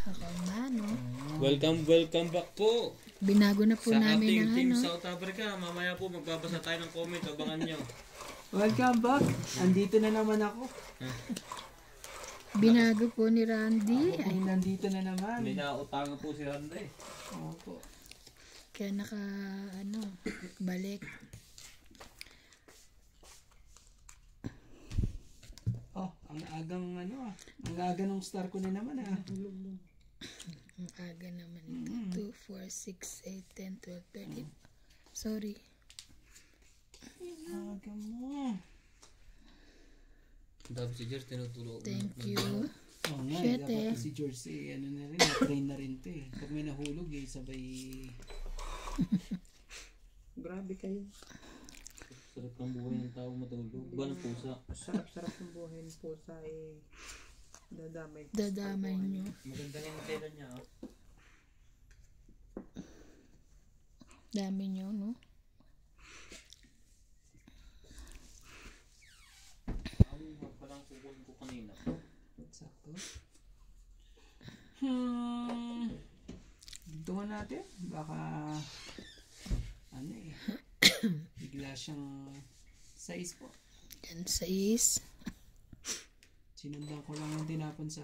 Ako nga, no? Welcome back po. Binago na po sa namin ating ng Team ano. South Africa. Mamaya po magbabasa tayo ng comment. Abangan nyo. Welcome back. Andito na naman ako. Binago po ni Randy. Ay, nandito na naman. May nautangan po si Randay. Opo. Kaya balik. Oh, ang agang ang aga ng star ko na naman Ang aga naman ito. 2, 4, 6, 8, 10, 12, 13. Sorry. Aga mo. Dapat si George tinutulog. Thank you. Oo nga, Shit, dapat si George na-train na rin to eh. Pag may nahulog sabay... Grabe kayo. Sarap ng buhay ng tao matulog. Ba ng pusa? Sarap-sarap ng buhay ng pusa dadamay. Dadamay nyo. Maganda nga yung tela niya. Dami nyo, no? Parang kukunin ko kanina. Sakto. Tungan natin. Baka bigla siyang size po. Yan, 6. Sinundan ko lang yung tinapon sa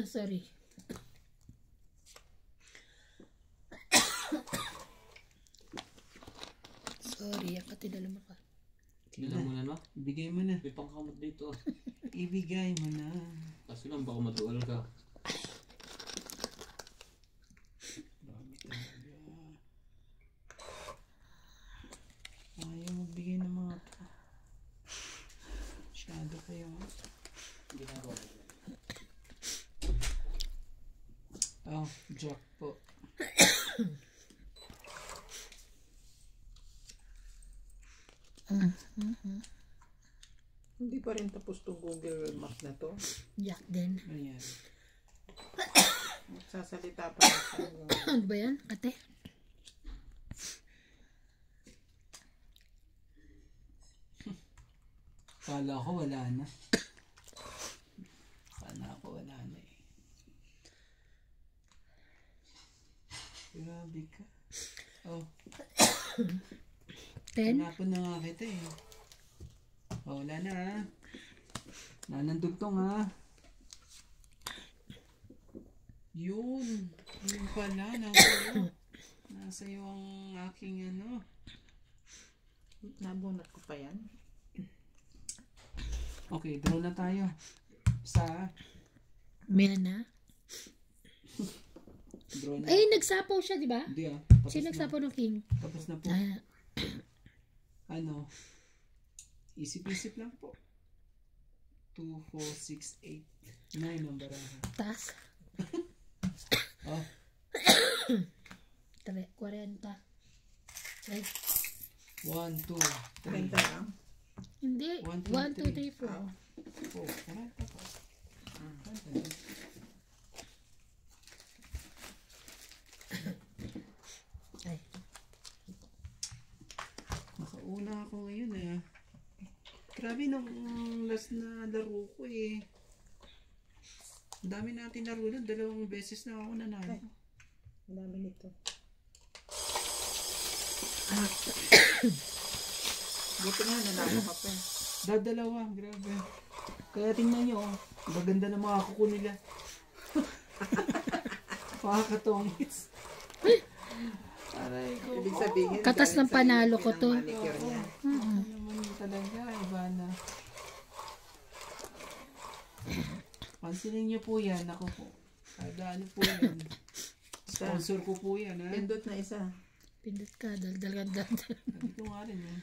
Sorry. Sorry, ako tinalo ka. Kailan mo na, no? Ibigay mo na. May pangkamot dito. Ibigay mo na. Kaso lang baka matual ka. Dami talaga. Ayaw magbigay ng mga to. Masyado kayo. Ginagawa. Oh, jack po. Hindi pa rin tapos tong Google Map na to. Jack din. Ayan. Magsasalita pa sa Ano ba yan, ate? Kala ko wala na. Kala ko wala na eh. Grabe ka. Oh. 10? Hanapon na nga kita eh. Oh, wala na ha. Nanandugtong ha. Yun. Yun pala. Nasa iyo ang aking Nabunot ko pa yan. Okay, draw na tayo. Sa Mena. draw na. Ay, nagsapaw siya, di ba? Hindi Sino nagsapaw ng king? Tapos na po. Isip-isip lang po. 2, 4, 6, 8, 9 ang baraha. Tas. Oh. 40. Ay, 1, 2, 30 3, lang. hindi. 1, 1, 2, 3, 4. 4. Karanta po. Ay. Nakauna ako ngayon eh. Grabe nung last na laro ko eh. Ang dami natin laro nun. 2 beses na ako nanalo. Ang dami nito. Buti nga nanalo ka pa. Dadalawa. Grabe. Kaya tingnan nyo. Maganda na mga kuko nila. Makakatongits. Aray ko. Ibig sabihin, Katas ng panalo ko to. manicure niya. Ano naman talaga. Iba na. Pansinin nyo po yan. Ako po. Kada ano po yan. Sponsor ko po yan. Ha? Pindot na isa. Pindot ka, daldal. Dito nga rin eh.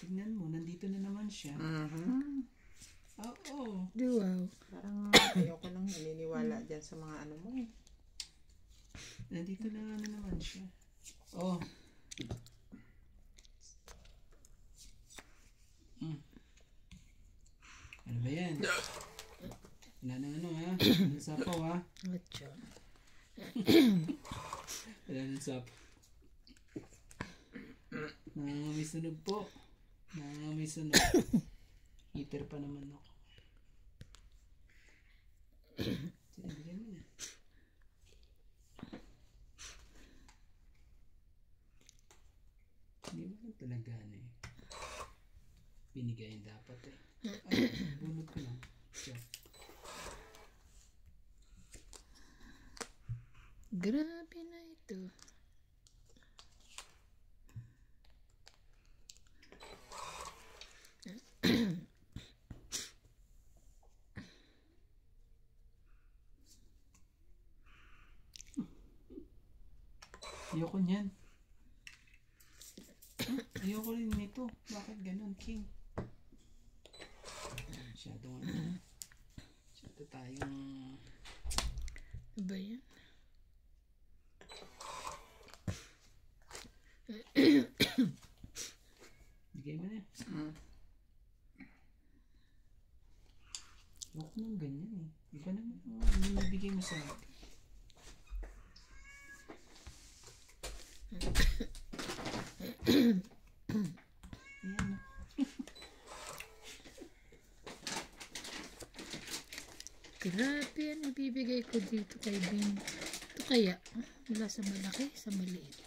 Tignan mo, nandito na naman siya. Oo. Wow. Parang ayoko nang naniniwala dyan sa mga ano mo. Nandito na naman siya. Oh. Ano ba yan? Wala na ha? Ano sapaw ha? Ocho. Wala nang sap. May sunog po. May sunog. Heater pa naman ako. Sinabigyan mo na. Hindi mo lang talaga binigay dapat Ay, bunot ko lang. So. Grabe na ito. Ayoko niyan. Ayoko rin nito. Bakit ganun, King? Masyado tayong... Ano ba yan? Bigay mo na. Ayoko nang ganyan Iba naman hindi nabigay mo sa akin. Ayan Grabe yan ibibigay ko dito kay Bin. Ito kaya? Wala sa malaki, sa maliit.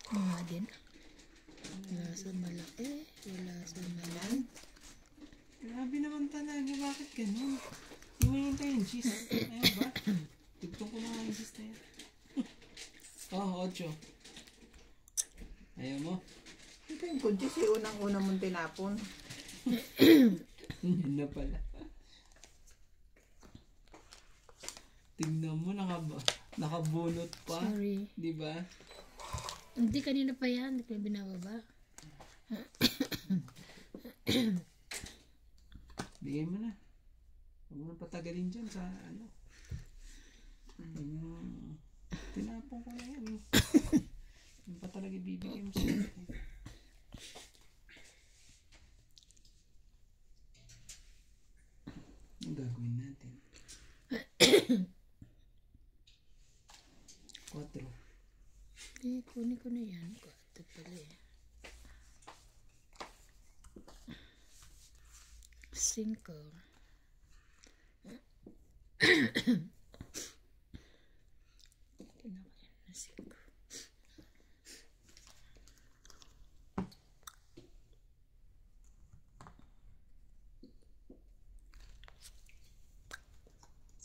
Mga din. Wala sa malaki, wala sa maliit. Grabe naman talaga. Bakit ganun? Iwayin tayo yung cheese. Ayaw ba? Tigtong ko mga yung cheese na yan. 8. Ayaw mo? Ito yung kunchis, yung unang-una mong tinapon. Yan na pala. Tingnan mo, nakabunot pa. Sorry. Di ba? Hindi, kanina pa yan. Hindi ko binababa. Bigay mo na. Huwag mo na patagalin dyan sa tinapon ko na yan. Yung pa talaga ibibigay mo sa akin. Ang gagawin natin? 4. Kunin ko na yan. Ito pala 5.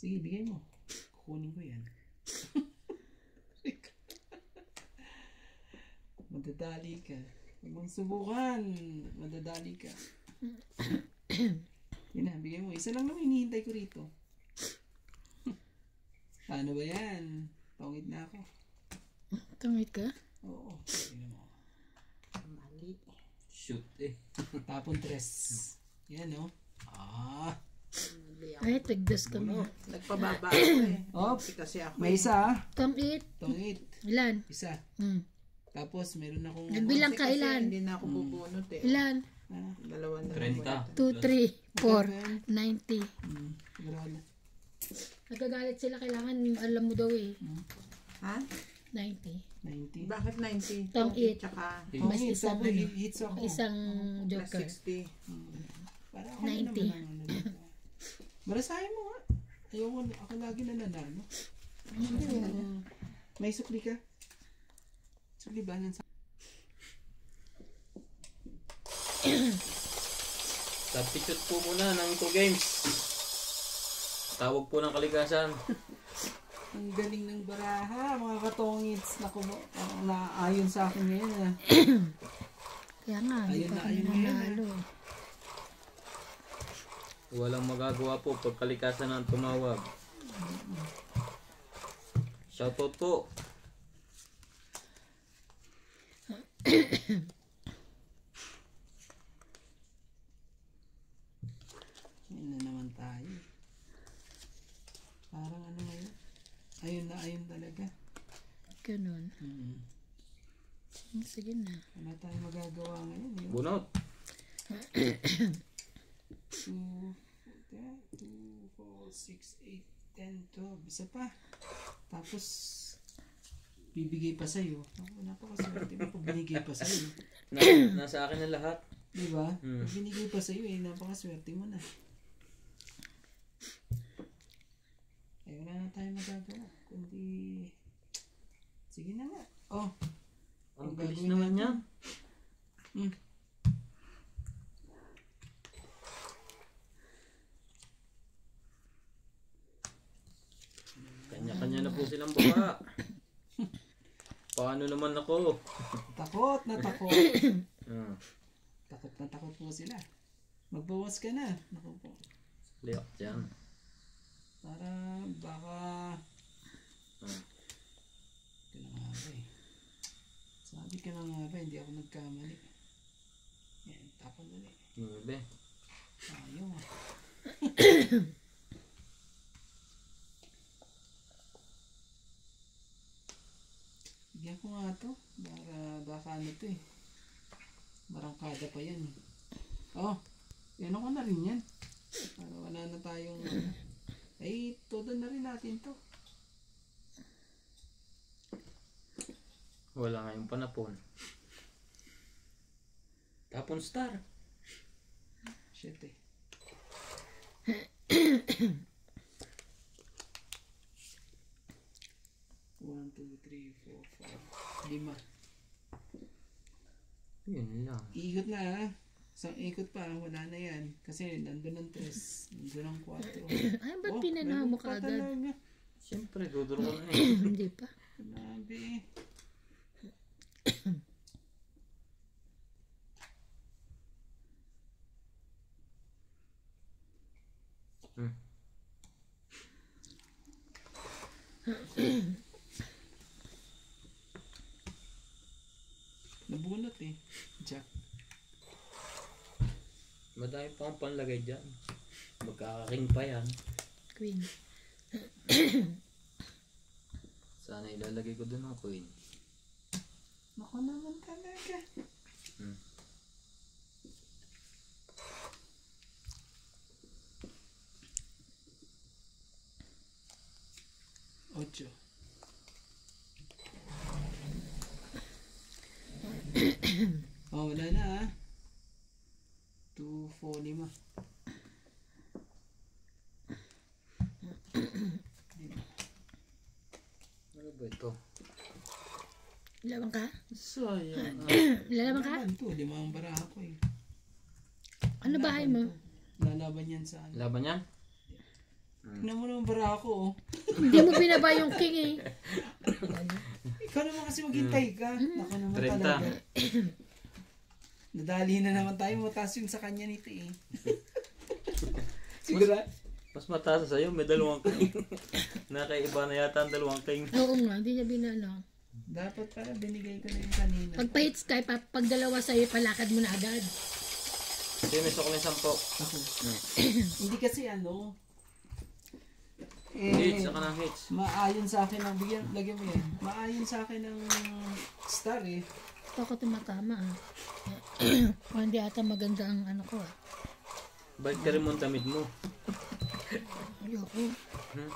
Sige, bigay mo. Kukunin ko yan. Madadali ka. Huwag mong subukan. Madadali ka. Yan na, bigay mo. Isa lang naman hinihintay ko rito. Ano ba yan? Tungit na ako. Tungit ka? Oo. Tingnan mo. Mali. Shoot Tapon 3. Yan Ay, tagdas kami. Nagpababa ako Oh, Kasi ako may isa Tungit. Tungit. Ilan? Isa. Tapos meron akong Nagbilang ka kasi ilan? hindi na ako bubunot Ilan? Dalawa na 30. 2, 3, 4, 90. Grala. Nagagalit sila, kailangan alam mo daw Ha? 90. 90. Bakit 90? Tungit. Tsaka Mas Tungit. isang Tapos ano, hits ako. isang plus joker. 60. Para ako 90. naman dito. Balasahin mo nga. Ayoko, ako lagi nananalo. May sukli ka? Sukli ba? Substitute po muna ng 2 games. Tawag po ng kalikasan. Ang galing ng baraha, mga katongits. Naayon sa akin ngayon. Kaya nga, hindi Ayun pa na, kami ayun na yan, nanalo. Walang magagawa po pag kalikasan ang tumawag. Shoutout po. Ayun na naman tayo. Parang ano ngayon? Ayun talaga. Ganun. Sige na. Wala tayong magagawa ngayon. Bunot. 2, 4, 6, 8, 10, 12. Isa pa. Tapos, bibigay pa sa'yo. Ako, napakaswerte mo pag binigay pa sa'yo. Nasa akin na lahat. Diba? Pag binigay pa sa'yo napakaswerte mo na. Ay, wala na tayo magagawa. Kundi, sige na nga. Oh, Ang ang bilis gagawin naman natin. niya. Kanya-kanya na po silang baka. Paano naman ako? Takot na takot. Hmm. Takot na takot po sila. Magbawas ka na. Naku po. Liyak dyan. Para baka... Ito na nga ba eh. Sabi ka na nga ba, hindi ako nagkamali. Yan, tapon ulit. Nuebe. Ayaw ah. Bigyan ko nga to. Baka ano to eh. Marangkada pa yan eh. Oh, yan ako na rin yan. Para wala na tayong... Ay, todo na rin natin to. Wala ngayong panapon. Tapon star. Shit eh. One, two, three, four, five. 5. Yun lang. Iikot na ha. Isang ikot pa, wala na yan. Kasi nandun ang 3, nandun ang 4. Ay, ba't pinanaw mo ka agad? Siyempre, duduro ko na eh. Hindi pa. Grabe eh. Nabunot eh. Jack. Madami pa akong panlagay dyan. Magkakaking pa yan. Queen. Sana ilalagay ko dun ang queen. Naku naman talaga. Hmm. Ocho. Oh, wala na ah. 2, 4, 5. Ano ba ito? Lalaban ka? Sayang. Lalaban ka? Laban to, 5 ang baraha ko eh. Ano bahay mo? Lalaban yan sa ano. Laban yan? Tignan mo naman baraha ko oh. Hindi mo binaba yung king eh. Ikaw naman kasi maghintay ka. Naku naman 30. talaga. Nadali na naman tayo, mataas yung sa kanya nito eh. Siguro? Mas mataas sa'yo, may 2 king. Nakaiba na yata ang 2 king. Oo nga, hindi niya binalo. Dapat pala binigay ko na yung kanina. Pag pa-hit sky, pag dalawa sa'yo, palakad mo na agad. Sige, may sukling 10. Ako. Hindi kasi ano. Hits, saka ng hits. Maayon sa akin ang bigyan, lagyan mo yan. Maayon sa akin ng star eh. Ito ako tumatama ah. Kung hindi ata maganda ang ano ko ah. Balik ka rin mo ang tamid mo. Ayoko.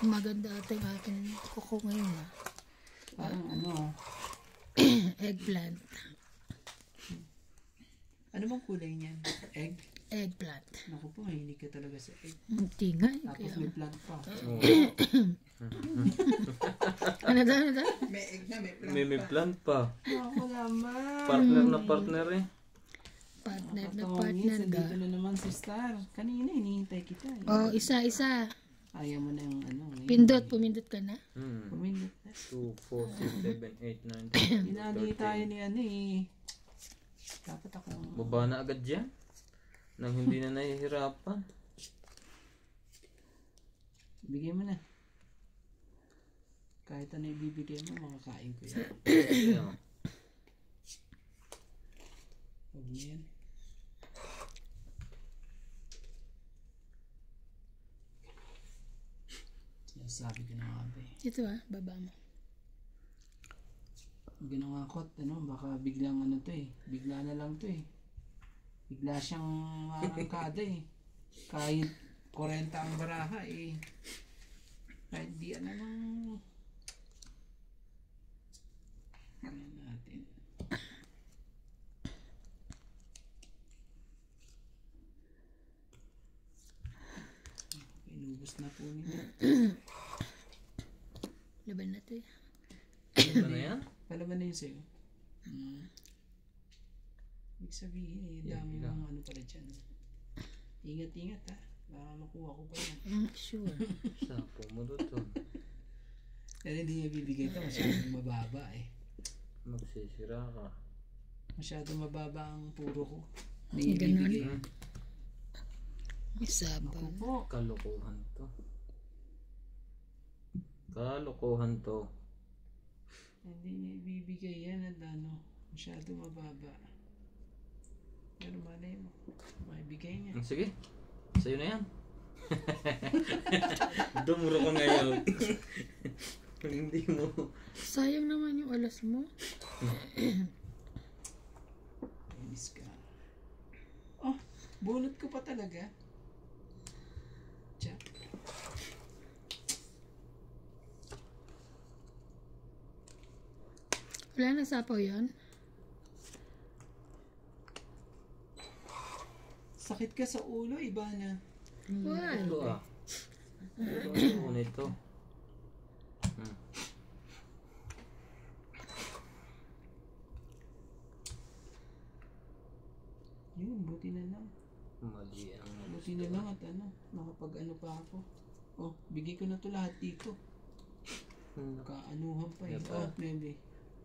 Maganda ata yung aking kuko ngayon ah. Parang ano. Eggplant. Ano bang kulay niyan? Egg? Eggplant. Naku po, mahilig ka talaga sa egg. Hindi nga eh. Tapos Kaya... may plant pa. Oo. Ano daw, ano daw? May egg na, may plant May pa. plant pa. Naku naman. Partner na partner eh. Partner na Nakakatawa partner minsan, ga. dito na naman si Star. Kanina hinihintay kita. Eh. Oh, isa-isa. Ayaw mo na yung ano. ngayon. Pumindot ka na. Pumindot na. 2, 4, 6, 7, 8, 9, 10, Hinali tayo ni ano eh. Dapat ako. Baba na agad dyan. Nang hindi na nahihirapan. Bigay mo na. Kahit ano ibibigay mo, makakain ko yan. Kaya nga. Huwag mo yan. Sinasabi ko na nga ba eh. Ito ah, baba mo. Huwag ginangakot, ano, baka biglang ano to eh. Bigla na lang to eh. Bigla siyang arangkada eh. Kahit 40 ang baraha eh. Kahit di ano nang... kunin mo. Laban na to eh. Ano na yan? Palaban na yun sa'yo. Ibig sabihin eh, dami Yeah, mga ano pala dyan. Ingat-ingat ha. Baka makuha ko pa yan. Sure. Sa pumunod to. Dahil hindi niya bibigay ito, masyadong mababa eh. Magsisira ka. Masyadong mababa ang puro ko. May Ganun. bibigay. May sabaw. Ako po. Kalokohan to. Kalokohan to. Hindi niya ibibigay yan at ano, masyadong mababa. Pero malay mo, maibigay niya. Sige. Sa'yo na yan. Dumuro ka ngayon. Hindi mo. Sayang naman yung alas mo. Miss ka. Oh, bunot ko pa talaga. Jack. Wala na sapaw yan. Sakit ka sa ulo, iba na. Wala. Ito ah. Ito nito. Yun, buti na lang. Mali ang Buti na lang at ano, nakapag-ano pa ako. Oh, bigay ko na to lahat dito. Kaanuhan pa eh. Yes, Oh, maybe.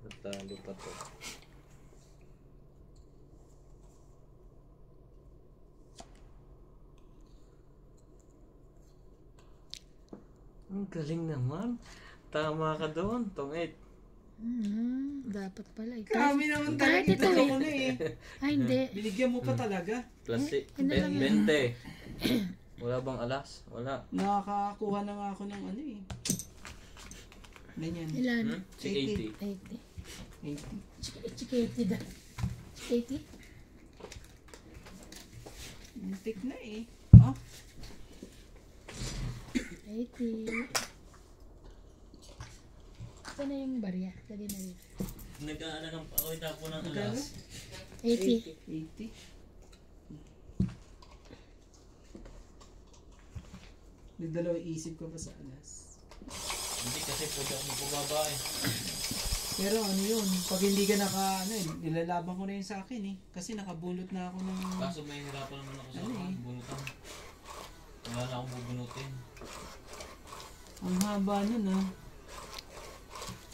natalo pa to. Ang galing naman. Tama ka doon, tongit. Dapat pala. Kami naman Kahit talaga ito ito eh. ko na eh. Ay, hindi. Binigyan mo pa talaga. Plus Ano lang yan? 20. Wala bang alas? Wala. Nakakakuha na nga ako ng ano eh. Ganyan. Ilan? Si 80. 80. 80. Chiketi da. Chiketi? Muntik na eh. Oh, 80. Ito na yung barya. Lagi na rin. Nag-aalangan pa ako itapo ng magkano? 80. 80. Nagdalawang isip ko pa sa alas. Hindi kasi pwede ako magpababa eh. Pero ano yun, pag hindi ka ano eh, nilalaban ko na yun sa akin eh. Kasi nakabunot na ako ng... Kaso may hirapan naman ako sa Ano eh? bunutan. Wala na akong bubunutin. Ang haba nun ah.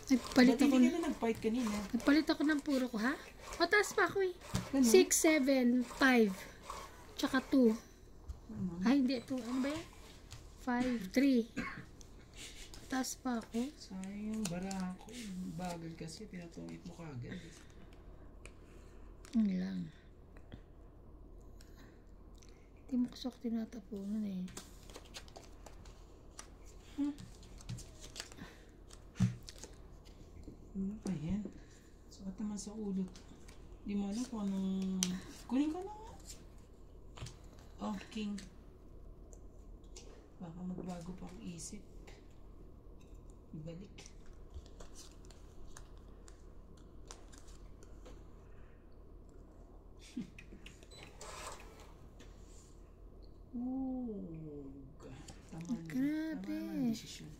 Nagpalit Ba't ako. hindi ka na nag-fight kanina? Nagpalit ako ng puro ko, ha? Mataas pa ako eh. Ganun? 6, 7, 5. Tsaka 2. Ano? Ay, hindi. 2. Ano ba yan? 5, 3. Mataas pa ako. Sayang yung bara ko. Bagal kasi, pinatungit mo kagad. Yun lang. Hindi mo kusok tinatapunan eh. Ano ba yan? Sukat naman sa ulo. Di mo alam kung anong... Kunin ko na nga. Oh, king. Baka magbago pa ang isip. Ibalik. Tama na. Grabe. Tama na ang desisyon.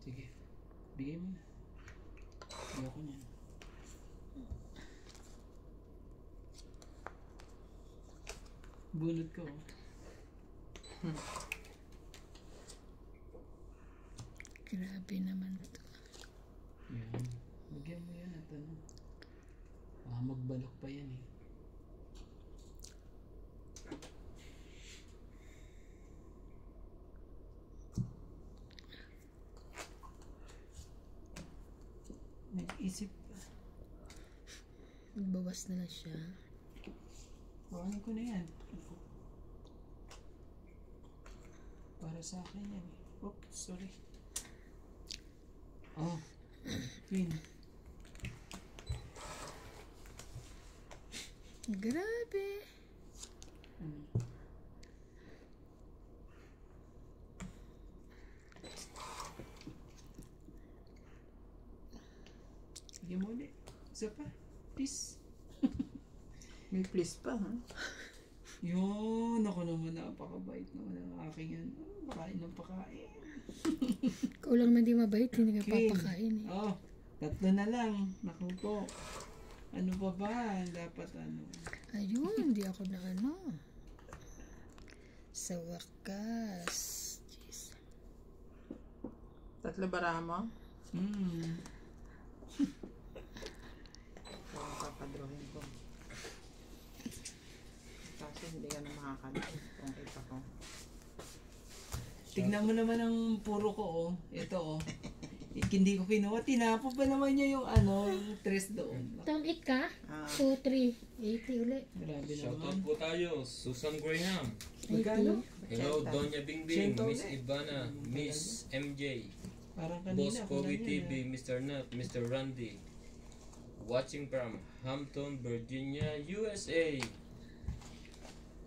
Sige. Bigay mo na. Ayoko niyan. Bunot ko. Grabe naman ito. Yan. Bigyan mo yan at ano. Baka magbalok pa yan eh. Nag-isip pa. Magbawas na lang siya. Kuhanin ko na yan. Para sa akin yan eh. Oops, sorry. Oh. Queen. Grabe. Bigyan mo ulit. Isa pa. Please. May please pa, ha? Yun. Ako naman, napakabait naman ang aking yan. Pakain ng pakain. Ikaw lang na di mabait, hindi ka Okay. papakain eh. Oh, 3 na lang. Naku po. Ano pa ba? Dapat ano? Ayun, hindi ako na ano. Sa wakas. Jeez. 3 baraha mo? Huwag papadrohin ko. Kasi hindi ka na makakalit kung kita ko. Tignan mo naman ang puro ko, oh. Ito, oh. Hindi ko kinuha. Tinapo pa naman niya yung ano, yung tres doon. Tom, eat ka? Ah. 2, 3. 80 ulit. Grabe Shoutout naman. po tayo, Susan Graham. Magkano? Hello, Donya Bingbing, Sento Miss ulit. Ivana, Miss MJ, Parang Boss kanina. Kobe kulang TV, yan, Mr. Nut, Mr. Randy. Watching from Hampton, Virginia, USA.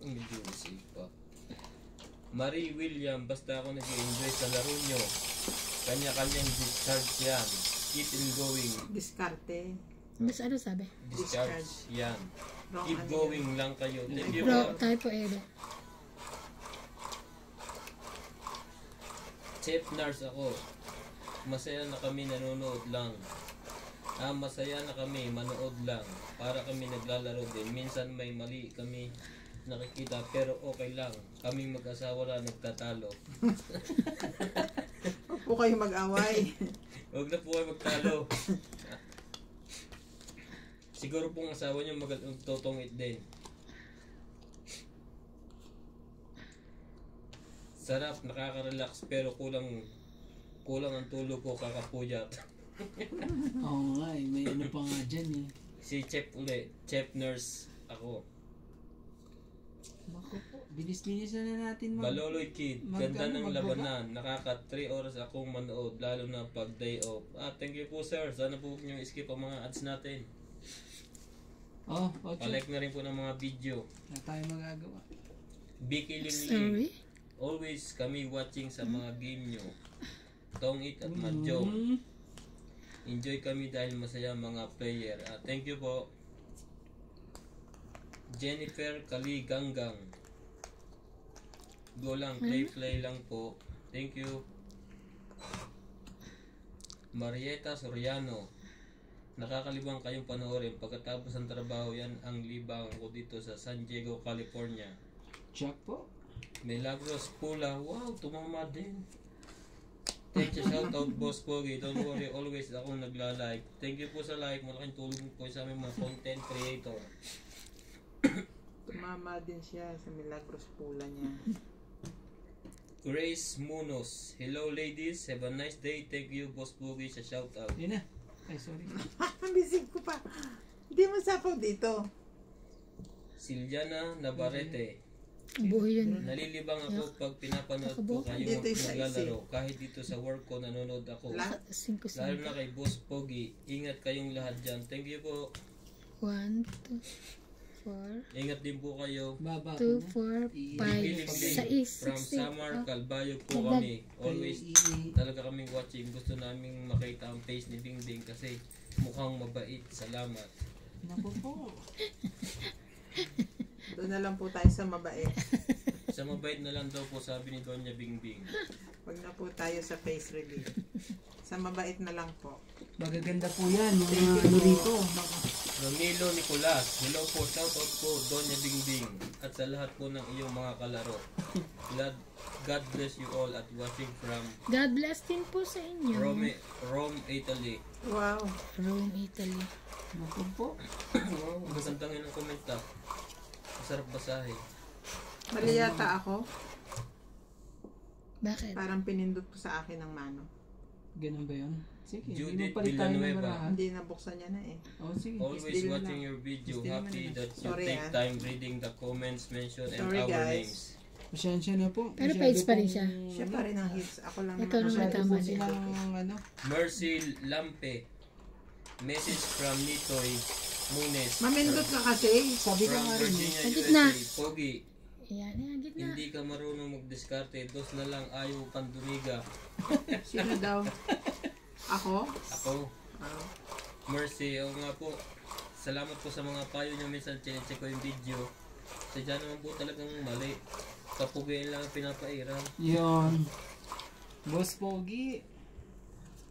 Medyo USA pa. Marie William, basta ako nag-enjoy sa laro nyo. Kanya-kanyang discharge yan. Keep in going. Diskarte. Mas ano sabi? Discharge yan. Wrong Keep ano going lang kayo. Thank you Bro, po. tayo po Edo. Chef nurse ako. Masaya na kami nanonood lang. Masaya na kami manood lang. Para kami naglalaro din. Minsan may mali kami nakikita pero okay lang. Kaming mag-asawa lang nagtatalo. Huwag po kayo mag-away. Huwag na po kayo magtalo. Siguro pong asawa niyo magtutungit din. Sarap, nakaka-relax pero kulang ang tulog ko kakapuyat. Oo nga eh. May ano pa nga dyan eh. Si Chef uli, Chef nurse ako. Naku po. Bilis-bilis na natin Baloloy Kid, ganda ng magbaba. labanan. Nakaka 3 oras akong manood, lalo na pag day off. Thank you po sir. Sana po huwag niyo skip ang mga ads natin. Oh, Ocho. Palike na rin po ng mga video. Na tayo magagawa. Vicky Lim Sorry. always kami watching sa mga game nyo. Tongit at Madjong. Enjoy kami dahil masaya mga player. Thank you po. Jennifer Kaliganggang. Go lang, play lang po. Thank you. Marieta Soriano. Nakakalibang kayong panoorin. Pagkatapos ng trabaho, yan ang libang ko dito sa San Diego, California. Jack po. Milagros Pula. Wow, tumama din. Thank you, shout out Boss Pogi. Don't worry, always ako nagla-like. Thank you po sa like. Malaking tulong po sa aming mga content creator. Tumama din siya sa Milagros Pula niya. Grace Munoz. Hello ladies, have a nice day. Thank you Boss Pogi sa shout out. Yun na. Ay, sorry. Bisig ko pa. Hindi mo sapaw dito. Siliana Navarrete. Buhay yun. Nalilibang ako pag pinapanood ko kayo Dito yung naglalaro. Kahit dito sa work ko nanonood ako. Lahat. 5, Lalo 5. na kay Boss Pogi. Ingat kayong lahat dyan. Thank you po. 1, 2, 4. Ingat din po kayo. Baba 2, ko na. 4, 5, 6, From Samar, Calbayo po Dagdag. kami. Always talaga kaming watching. Gusto naming makita ang face ni Bingbing kasi mukhang mabait. Salamat. Naku po. Doon na lang po tayo sa mabait. Sa mabait na lang daw po sabi ni Donya Bingbing. Huwag na po tayo sa face reveal. Sa mabait na lang po. Magaganda po yan. Yung ano rito. Romilo Nicolas. Hello po. Shoutout po Donya Bingbing. At sa lahat po ng iyong mga kalaro. God bless you all at watching from God bless din po sa inyo. Rome, Italy. Wow. Rome, Italy. Naku po. Wow, masantangin ang komenta. Masarap basahin. Mali yata ako. Bakit? Parang pinindot ko sa akin ng mano. Ganun ba yun? Sige. Judith Hindi mo palit tayo ng Villanueva. barahan. Hindi nabuksan niya na eh. Oh, sige. Always Still watching na. your video. Still Happy naman that you Sorry, take time reading the comments mentioned and Sorry, our guys. names. Pasensya na po. Pero Masyado page pa rin pong- siya. Siya pa rin ang hits. Ako lang Ikaw naman Masyado tama po din. silang ano. Mercy Lampe. Message from Nitoy Munes. Mamindot ka kasi. Sabi ko From nga rin eh. Virginia, Sa gitna. USA. Pogi, Ayan, ayan, gitna. hindi ka marunong magdiskarte. Dos na lang ayaw kang dumiga. Sino daw? Ako? Ako, Ah. Mercy, o nga po. Salamat po sa mga payo nyo. Minsan chinecheck ko yung video. Sadya naman po talagang mali. Kapugian lang ang pinapairan. Yun. Boss Pogi.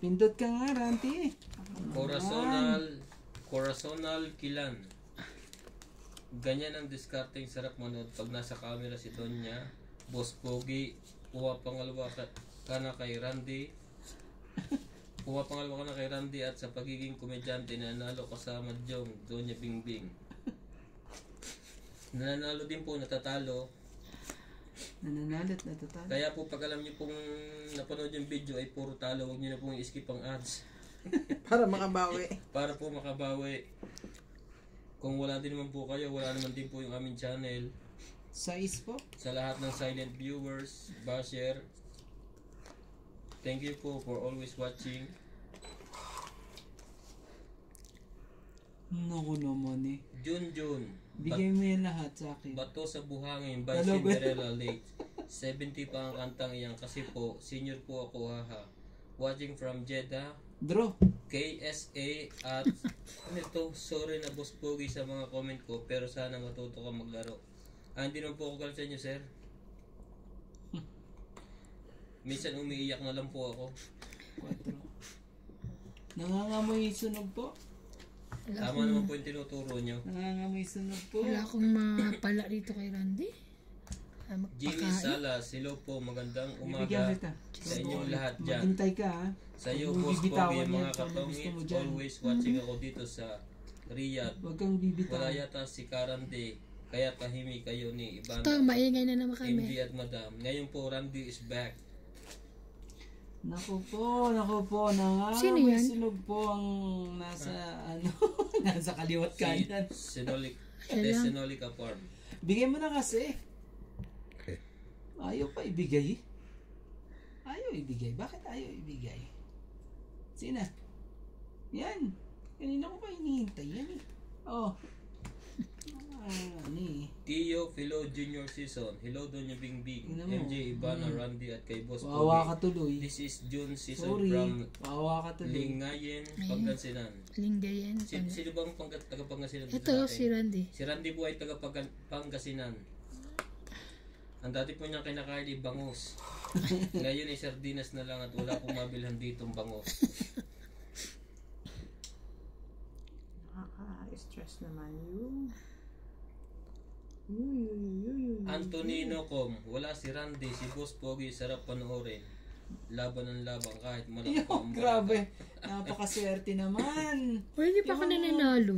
Pindot ka nga, Ranti. Corazonal Kilan. Ganyan ang discarding sarap manood pag nasa camera si Donya. Boss Pogi, kuha pangalawa ka na kay Randy. Kuha pangalawa ka na kay Randy at sa pagiging komedyante nanalo kasama Jong, Donya Bingbing. Nananalo din po, natatalo. Nananalat na total. Kaya po pag alam niyo pong napanood yung video ay puro talo, huwag niyo na pong i-skip ang ads. Para makabawi. Para po makabawi. Kung wala din naman po kayo, wala naman din po yung aming channel. Size po. Sa lahat ng silent viewers, basher, thank you po for always watching. Naku naman eh. Junjun, Bigay mo yan lahat sa akin. Bato sa Buhangin by Hello, Cinderella Lake. 70 pa ang kantang iyan kasi po, senior po ako, haha. Watching from Jeddah, Draw. KSA at ito, sorry na Boss Pogi sa mga comment ko, pero sana matuto ka maglaro. Hindi naman po ako galit sa inyo, sir. Minsan umiiyak na lang po ako. 4. Nangangamoy sunog po. Tama naman po yung tinuturo nyo. Nangangamoy sunog po. Wala akong mapala dito kay Randy. Jimmy Salas, hello po, magandang Bibigyan umaga kita. sa inyong lahat dyan. Maghintay ka ha. Sa iyo, Huwag Boss mong Pogi, bibitawan mga yan kung ano gusto mo katongits, dyan. always watching ako dito sa Riyadh. Huwag kang Wala bibitawan. yata si Karande, kaya tahimik kayo ni Ito, Ivana, maingay na naman MD kami. at Madam. Ngayon po, Randy is back. Naku po. Nangangamoy Sino yan? sunog po ang nasa nasa kaliwat kanan. Sinolic, Siya lang. Sinolica Farm. Bigay mo na kasi. Ayaw pa ibigay. Bakit ayaw ibigay? Sina? Yan. Kanina ko pa hinihintay yan eh. Oh. Ano eh. Tio Philo Junior Season, hello doon yung Bingbing, Tingnan mo. MJ, Ivana, Randy at kay Boss Wawa Pogi. ka tuloy. This is June Season Sorry. from Wawa ka tuloy. Lingayen, Pangasinan. Linggayen. Sino bang taga-Pangasinan? Ito, si Randy. Si Randy po ay taga-Pangasinan. Ang dati po niya kinakain ay bangus. Ngayon ay sardinas na lang at wala pong mabilhan ditong bangus. Nakaka-stress naman yun. Antonino Com, wala si Randy, si Boss Pogi, sarap panoorin. Laban ng labang kahit malaki pa ang Grabe. Napakaswerte naman. Pwede pa ka nananalo.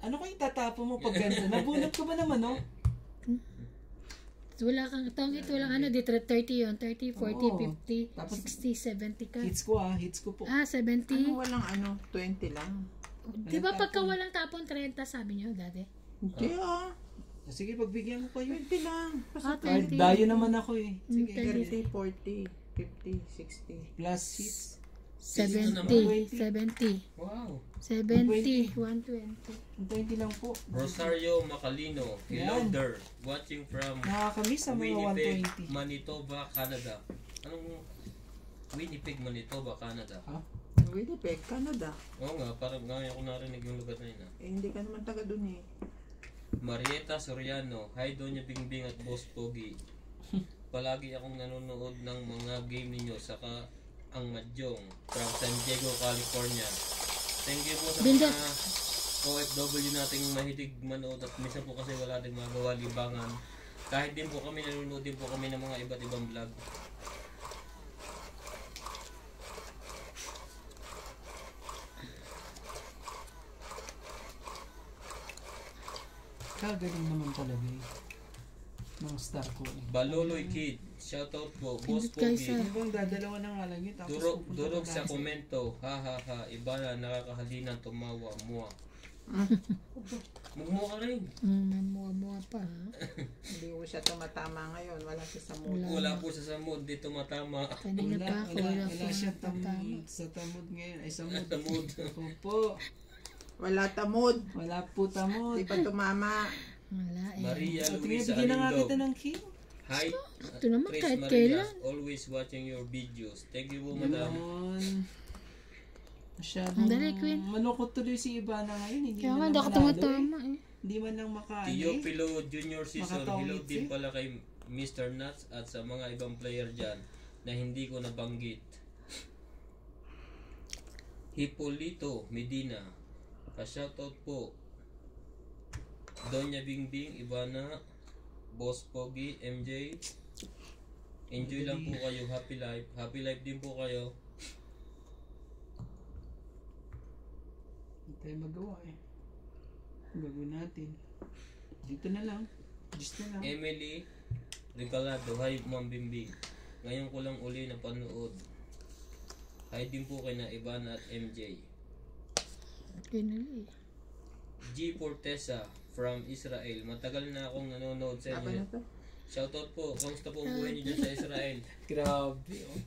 Ano kung itatapo mo pag ganito? Nabunot ka ba naman, no? Wala kang tongit, walang ano, di 30 yun. 30, 40, Oo. 50, Tapos, 60, 70 ka. Hits ko po. 70. Walang 20 lang. Di ba pagka walang tapon 30, sabi niyo dati? Hindi Sige, pagbigyan ko kayo. 20 lang. Ah, Kahit 20. dayo naman ako eh. Sige, 30. 30, 40, 50, 60. plus hits. 70, 70, Wow. 70, 120. 20 lang po. Rosario Macalino, hello Yan. there. Watching from Nakakamiss sa mga Winnipeg, 120. Manitoba, Canada. Anong Winnipeg, Manitoba, Canada? Winnipeg, Canada. Oo nga, parang ngayon ko narinig yung lugar na yun. Hindi ka naman taga dun eh. Marieta Soriano, hi Donya Bingbing at Boss Pogi. Palagi akong nanonood ng mga game ninyo, saka ang Mahjong from San Diego, California. Thank you po sa Binda. mga OFW nating mahilig manood at minsan po kasi wala din magawa libangan. Kahit din po kami nanonood din po kami ng mga iba't ibang vlog. Kagaling naman talaga eh. Ng star ko eh. Baloloy Kid, shoutout po, Boss Pindot kayo Pogi. sa- Ano bang dadalawa na nga lang yun? Tapos pupunta Durog ka sa na- komento, ha ha ha, iba na nakakahalina tumawa, mua. Mugmo ka rin. Mamuha pa. Hindi ko siya tumatama ngayon. Wala siya sa mood. Wala po sa mood, di tumatama. Kanina pa ako, wala wala po siya natatama. sa tamod ngayon. Ay, sa mood. Sa mood. Ako po. Wala tamod. Wala po tamod. Di pa tumama. Wala eh. Maria So, Luisa bigyan na nga kita Alindog. ng king. Hi, Ito naman Chris kahit Marias, kailan. always watching your videos. Thank you po, madam. Ganon. Masyadong Dali, Queen. malungkot tuloy si Ivana ngayon. Hindi Kaya nga, man hindi lang ako manalo tumatama eh. eh. Hindi man lang makaano Tio eh. Pilo Junior Season, hello Makatawid din eh. pala kay Mr. Nuts at sa mga ibang player dyan na hindi ko nabanggit. Hipolito Medina, pa-shoutout po. Donya Bingbing, Ivana, Boss Pogi, MJ. Enjoy lang po kayo, happy life. Happy life din po kayo. Hindi tayo magawa eh. Gagawin natin. Dito na lang. Just na lang. Emily Regalado, hi Ma'am Bimbing. Ngayon ko lang uli napanood. Hi din po kay na Ivana at MJ. Pinali. G. Portesa from Israel. Matagal na akong nanonood sa Ako na inyo. to. Shoutout po. Kamusta po ang buhay niyo dyan sa Israel? Grabe oh.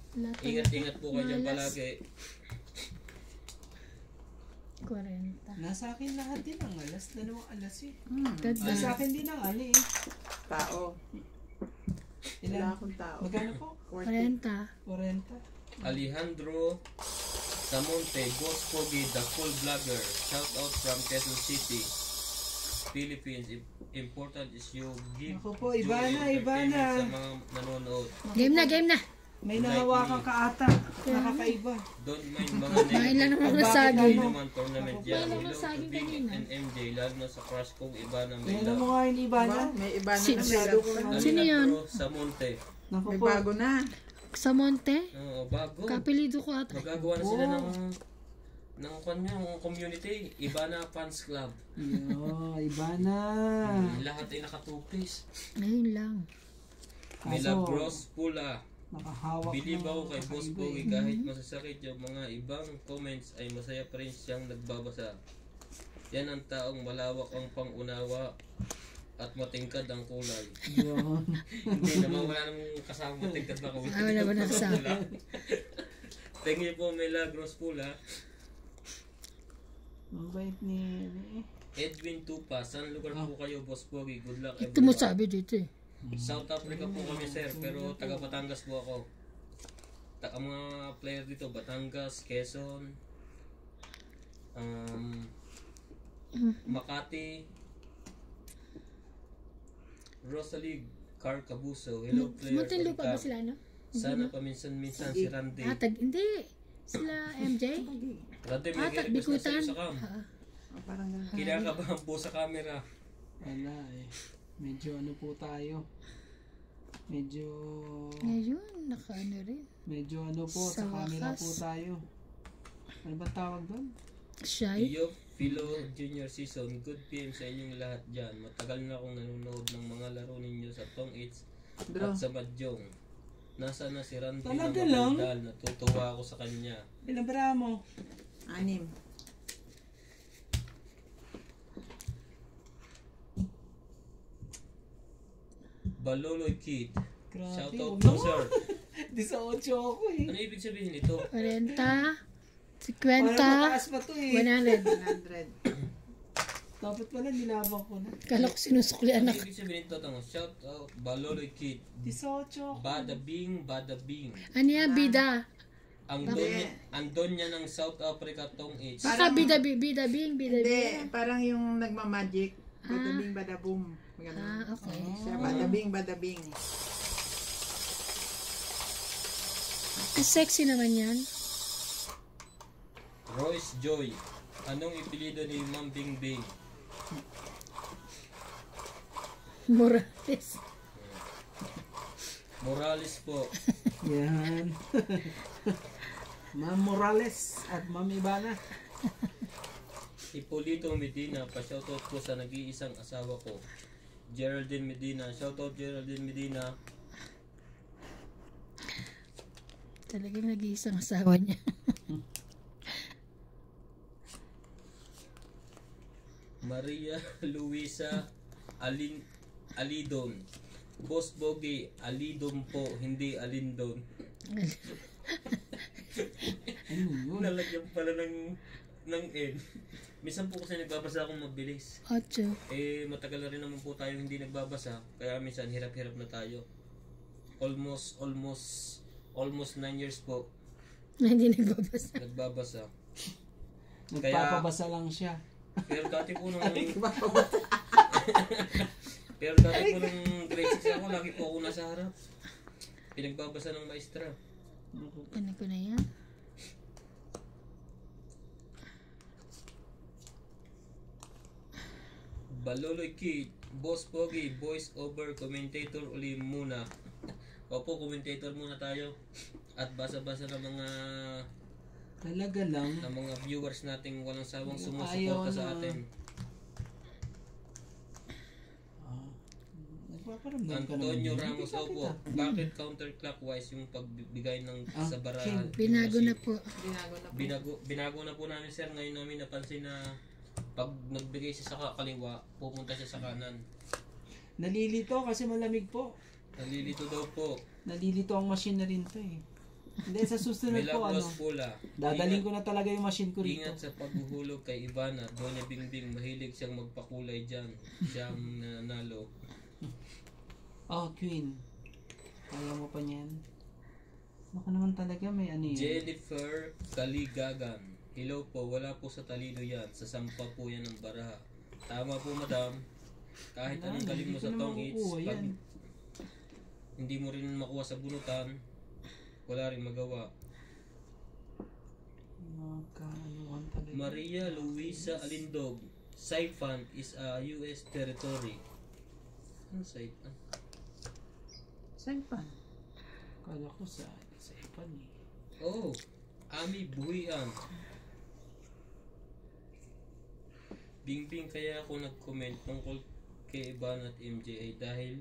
Ingat-ingat po kayo dyan palagi. 40. Nasa akin lahat din ang alas. Dalawang alas eh. Ganda. Nasa akin din ang ano eh. Tao. Wala Ilan? akong tao. Magkano po? 40. 40. Alejandro Samonte, Boss Pogi, the full vlogger. Shoutout from Quezon City, Philippines. Important is you give Ako po, joy Ivana, and Ivana. entertainment sa mga nanonood. Game na. May nahawakan ka ata. Nakakaiba. Don't mind mga Kumain lang naman ng Bakit saging. Hindi ano? naman tournament yan. Kumain lang ng Hello to saging Big kanina. and MJ, lalo na sa crush kong iba na may Tingnan mo love. nga yung iba na. Wow, may iba na Si- na. May, Masyado ko love nga. Sino yun? Alejandro Samonte. Naku may po. bago na. Sa Monte. Oo, bago. Kapilido ko ata. Magagawa na sila ng kanyang community. Iba na fans club. Yo, iba na. Lahat ay nakatupis. Ngayon lang. May Kaso, love gross pula. nakahawak Believe ng ako kay Boss kakaiba Bowie eh. kahit masasakit yung mga ibang comments ay masaya pa rin siyang nagbabasa. Yan ang taong malawak ang pangunawa at matingkad ang kulay. Yun. Hindi naman wala nang kasama matingkad na kulay. Wala ba na kasama? Pula. Thank you po may love gross pula. Ang bait ni... Edwin Tupa, saan lugar po kayo Boss Bowie? Good luck Ito mo everyone. sabi dito eh. South Africa po kami sir, pero taga Batangas po ako. Ang mga player dito, Batangas, Quezon, Makati, Rosalie Carcabuso. Hello player. Muntinlupa ba sila no? Sana paminsan-minsan si Randy. Hindi. Sila MJ? Randy, may Ata, request na bikutan. sa'yo sa cam. Oh, parang ganun. Kinakabahan po sa camera. Wala eh. Medyo ano po tayo. Medyo... Ngayon, nakaano rin. Medyo ano po, sa Sa camera wakas. po tayo. Ano ba tawag doon? Shy. Iyo, Philo Junior Season, good PM sa inyong lahat dyan. Matagal na akong nanonood ng mga laro ninyo sa Tong It's Bro, at sa Madjong. Nasa na si Randy Talaga na lang? magandal, natutuwa ako sa kanya. Ilang bara mo? 6. Baloloy Kid, Grabe. shoutout ano? po sir. 18 ako eh. Ano ibig sabihin nito? 40. 50. Parang mataas pa to eh. 100. 100. Dapat pala nilabang ko na. Kala ko sinusuklian Ano ako. ibig sabihin nito? Shoutout Baloloy Kid, 18 ako. Bada Bing, Bada Bing. Ano yan, bida? Ang donya ng South Africa Tong It's. Baka bida bing, bida Hindi, bing. parang yung nagmamagic. Badabing badaboom. Ganun. Okay. Siya, badabing badabing. Sexy naman yan. Royce Joy, anong ipilido ni Ma'am Bing Bing? Morales. Morales po. Yan. Ma'am Morales at Ma'am Ivana. Hipolito Medina, pa-shoutout po sa nag-iisang asawa ko. Geraldine Medina, shoutout Geraldine Medina. Talagang nag-iisang asawa niya. Maria Luisa Alidon. Boss Bogi, Alidon po, hindi Alindon. Ano yun? Nalagyan pala ng N. Minsan po kasi nagbabasa akong mabilis. 8. Eh, matagal na rin naman po tayo hindi nagbabasa. Kaya minsan hirap-hirap na tayo. Almost 9 years po Na hindi nagbabasa. nagbabasa. Nagpapabasa lang siya. Pero dati po nung Mapabasa. pero dati po nung grade 6 ako, lagi po ako nasa harap. Pinagbabasa ng maestra. Ano ko na yan? Baloloy Kid, Boss Pogi, voice over commentator uli muna. Opo, commentator muna tayo. At basa-basa ng Talaga lang. mga viewers nating walang sawang Ayaw sumusuporta sa na. atin. Nagpaparamdam ka Antonio naman. Ramos, opo. Bakit counterclockwise yung pagbigay ng Ah, sa bara? King. Binago na po. Binago na po. Binago na po namin, sir. Ngayon namin napansin na pag nagbigay siya sa kaliwa, pupunta siya sa kanan. Nalilito kasi malamig po. Nalilito daw po. Nalilito ang machine na rin to eh. Hindi, sa susunod po ano. Milagros Pula. Dadaling ko na talaga yung machine ko rito. Ingat sa paghuhulog kay Ivana. Doña Bingbing, mahilig siyang magpakulay dyan. Siyang nanalo. Oh, Queen. Kaya mo pa niyan. Baka naman talaga may ano yun. Jennifer Kaligagan. Hello po, wala po sa talido yan. Sa sampa po yan ng baraha. Tama po, madam. Kahit Wala, anong galing mo hindi sa ko na tong hits, makukuha pag yan. hindi mo rin makuha sa bunutan, wala rin magawa. Magkaanuhan talaga. Maria Luisa Alindog. Saipan is a US territory. Ano Saipan? Saan pa? Kala ko sa ipan eh. Oh, Ami Buhian. Bingbing, kaya ako nag-comment tungkol kay Ivan at MJ ay dahil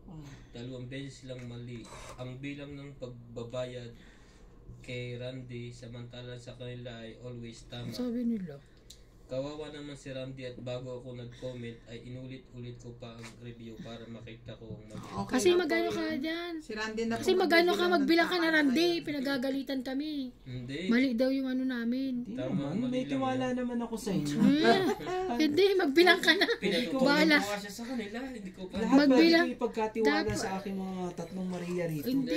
Oh. 2 beses silang mali. Ang bilang ng pagbabayad kay Randy samantalang sa kanila ay always tama. Sabi nila. Kawawa naman si Randy at bago ako nag-comment ay inulit-ulit ko pa ang review para makita ko ang mali. Okay Kasi na magano po ka yun. dyan? Si Randy na Kasi po magano ka, magbibilang ng magbilang ka na tama Randy. ngayon. Pinagagalitan kami. Hindi. Mali daw yung ano namin. Hindi Tama, naman, mali may lang tiwala yun. naman ako sa inyo. Hindi, magbilang ka na. Pinatutunan Bahala. ko kasi sa kanila. Hindi ko pa. Lahat Magbilang. pwede ko ipagkatiwala Dapat- sa aking mga tatlong Maria rito. Hindi.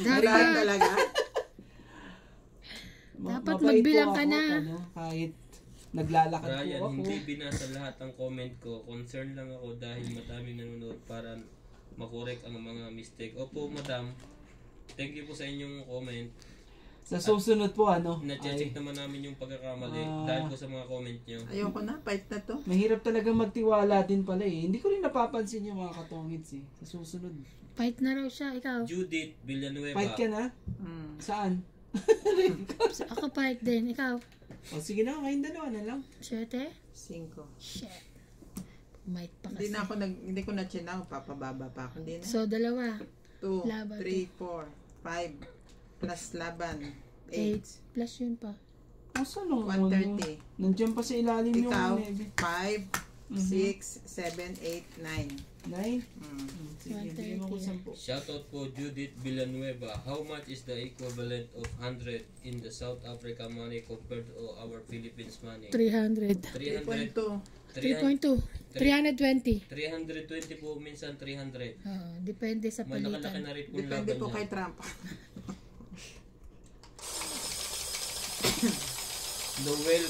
Lahat Dapat. talaga. Dapat Mabait magbilang po ka ako, na. ano, kahit naglalakad Ryan, po ako. hindi binasa lahat ang comment ko. Concern lang ako dahil madaming nanonood para makorek ang mga mistake. Opo, madam. Thank you po sa inyong comment. Sa susunod po, ano, Na-check ay, naman namin yung pagkakamali Ah. dahil po sa mga comment nyo. Ayoko na, fight na to. mahirap talaga magtiwala din pala eh. Hindi ko rin napapansin yung mga katongits eh. Sa susunod. Fight na raw siya, ikaw. Judith Villanueva. Fight ka na? Saan? Ako fight din, ikaw. O sige na, ngayon dalawa na lang. 7? 5. Shit. Might pa Hindi kasi. na ako hindi ko na chinaw, papababa pa ako. Hindi na. So, 2. 2, Laban 3, 4, 5, plus laban, 8. 8, Plus yun pa. Asa nung 130. Nandiyan pa sa ilalim yung Ikaw, 9. 5, 6, 7, 8, 9. 9? Mm. Sige, bigyan mo ko 10. Shoutout po Judith Villanueva. How much is the equivalent of 100 in the South Africa money compared to our Philippines money? 300. 300. 3.2. 3.2. 320. 320 po, minsan 300. Oo, depende sa Malakalaki palitan. na rin po Depende laban po niya. kay Trump. Noel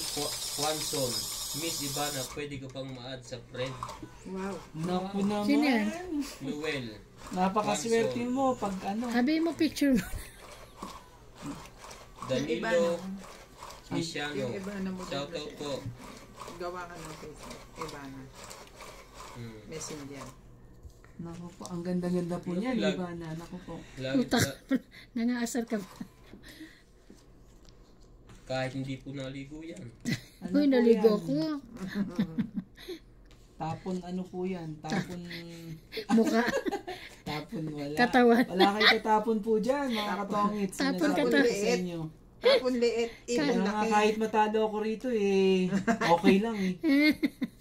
Juanson. Miss Ivana, pwede ko pang ma-add sa friend. Wow. Naku naman. Sino yan? Noel. Napakaswerte mo pag ano. Sabi mo picture mo. Danilo Yung Misiano. iba na mo Shoutout po. gawa ka ng Facebook. Iba na. Messenger. Naku po, ang ganda-ganda po niyan, Lag- Ivana. Naku po. Lagi Puta. sa, Nangaasar ka ba? kahit hindi po naligo yan. Ano Uy, po naligo yan? ko. Tapon ano po yan? Tapon... Mukha. tapon wala. Katawan. Wala kayo tatapon po dyan, mga katongits. Tapon Sinasabi ko katawan. sa inyo. Tapon liit. Kaya Ibon nga laki. kahit matalo ako rito eh, okay lang eh.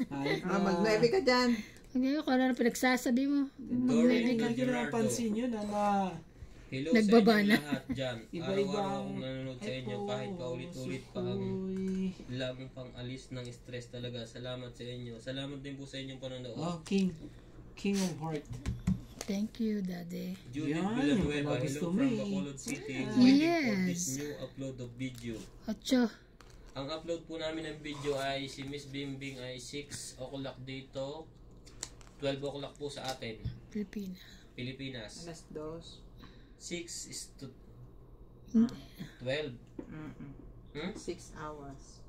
Kahit na... Mag-9 ka dyan. Ngayon, kung ano na pinagsasabi mo. Doreen Hindi ko Gerardo. napansin yun na Hello Nagbaba sa inyo na. lahat dyan. Iba-iba Araw-araw ang- akong nanonood sa inyo Ay po, kahit paulit-ulit pa ang susuy. lamang pang alis ng stress talaga. Salamat sa inyo. Salamat din po sa inyong panonood. Oh, King. King of Heart. Thank you, Daddy. Judith Yan, Villanueva, mga gusto hello mo from eh. Bacolod City. Yes. Waiting for this new upload of video. 8. Ang upload po namin ng video ay si Miss Bimbing ay 6 o'clock dito. 12 o'clock po sa atin, Pilipina. Pilipinas. Alas 2. 6 is to Mm. 12. 6 hours.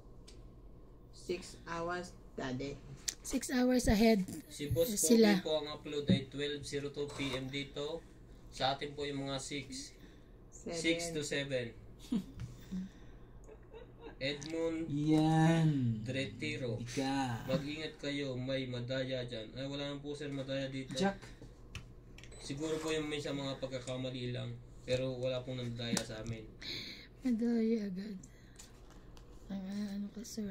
6 hours, Daddy. 6 hours ahead. Si Boss Sila. Pogi po ang upload ay 12:02 PM dito. Sa atin po yung mga 6 to 7. Edmund Yan. Dretiro. Ika. Mag-ingat kayo, may madaya dyan. Ay, wala naman po sir madaya dito. Jack. Siguro po yung may sa mga pagkakamali lang. Pero wala pong nandaya sa amin. Madaya agad. Ano ka, sir?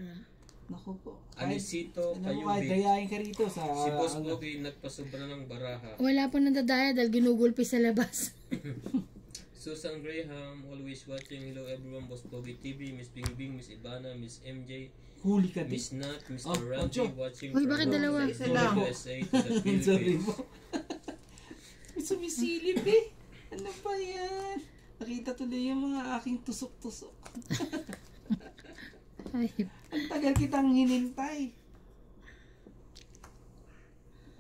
Naku po. Anisito Ano mo, kahit Kayubi. dayain ka rito sa... Si Boss Pogi nagpasobra ng baraha. Wala pa nandadaya dahil ginugulpi sa labas. Susan Graham, always watching. Hello everyone, Boss Pogi TV, Miss Bingbing, Miss Ivana, Miss MJ, Huli ka din. Miss Nat, Mr. Oh, Randy, Ocho. watching Uy, bakit dalawa? Isa lang. USA to the Sorry Philippines. po. May sumisilip eh. Ano ba yan? Nakita tuloy yung mga aking tusok-tusok. Ay, Ang tagal kitang hinintay.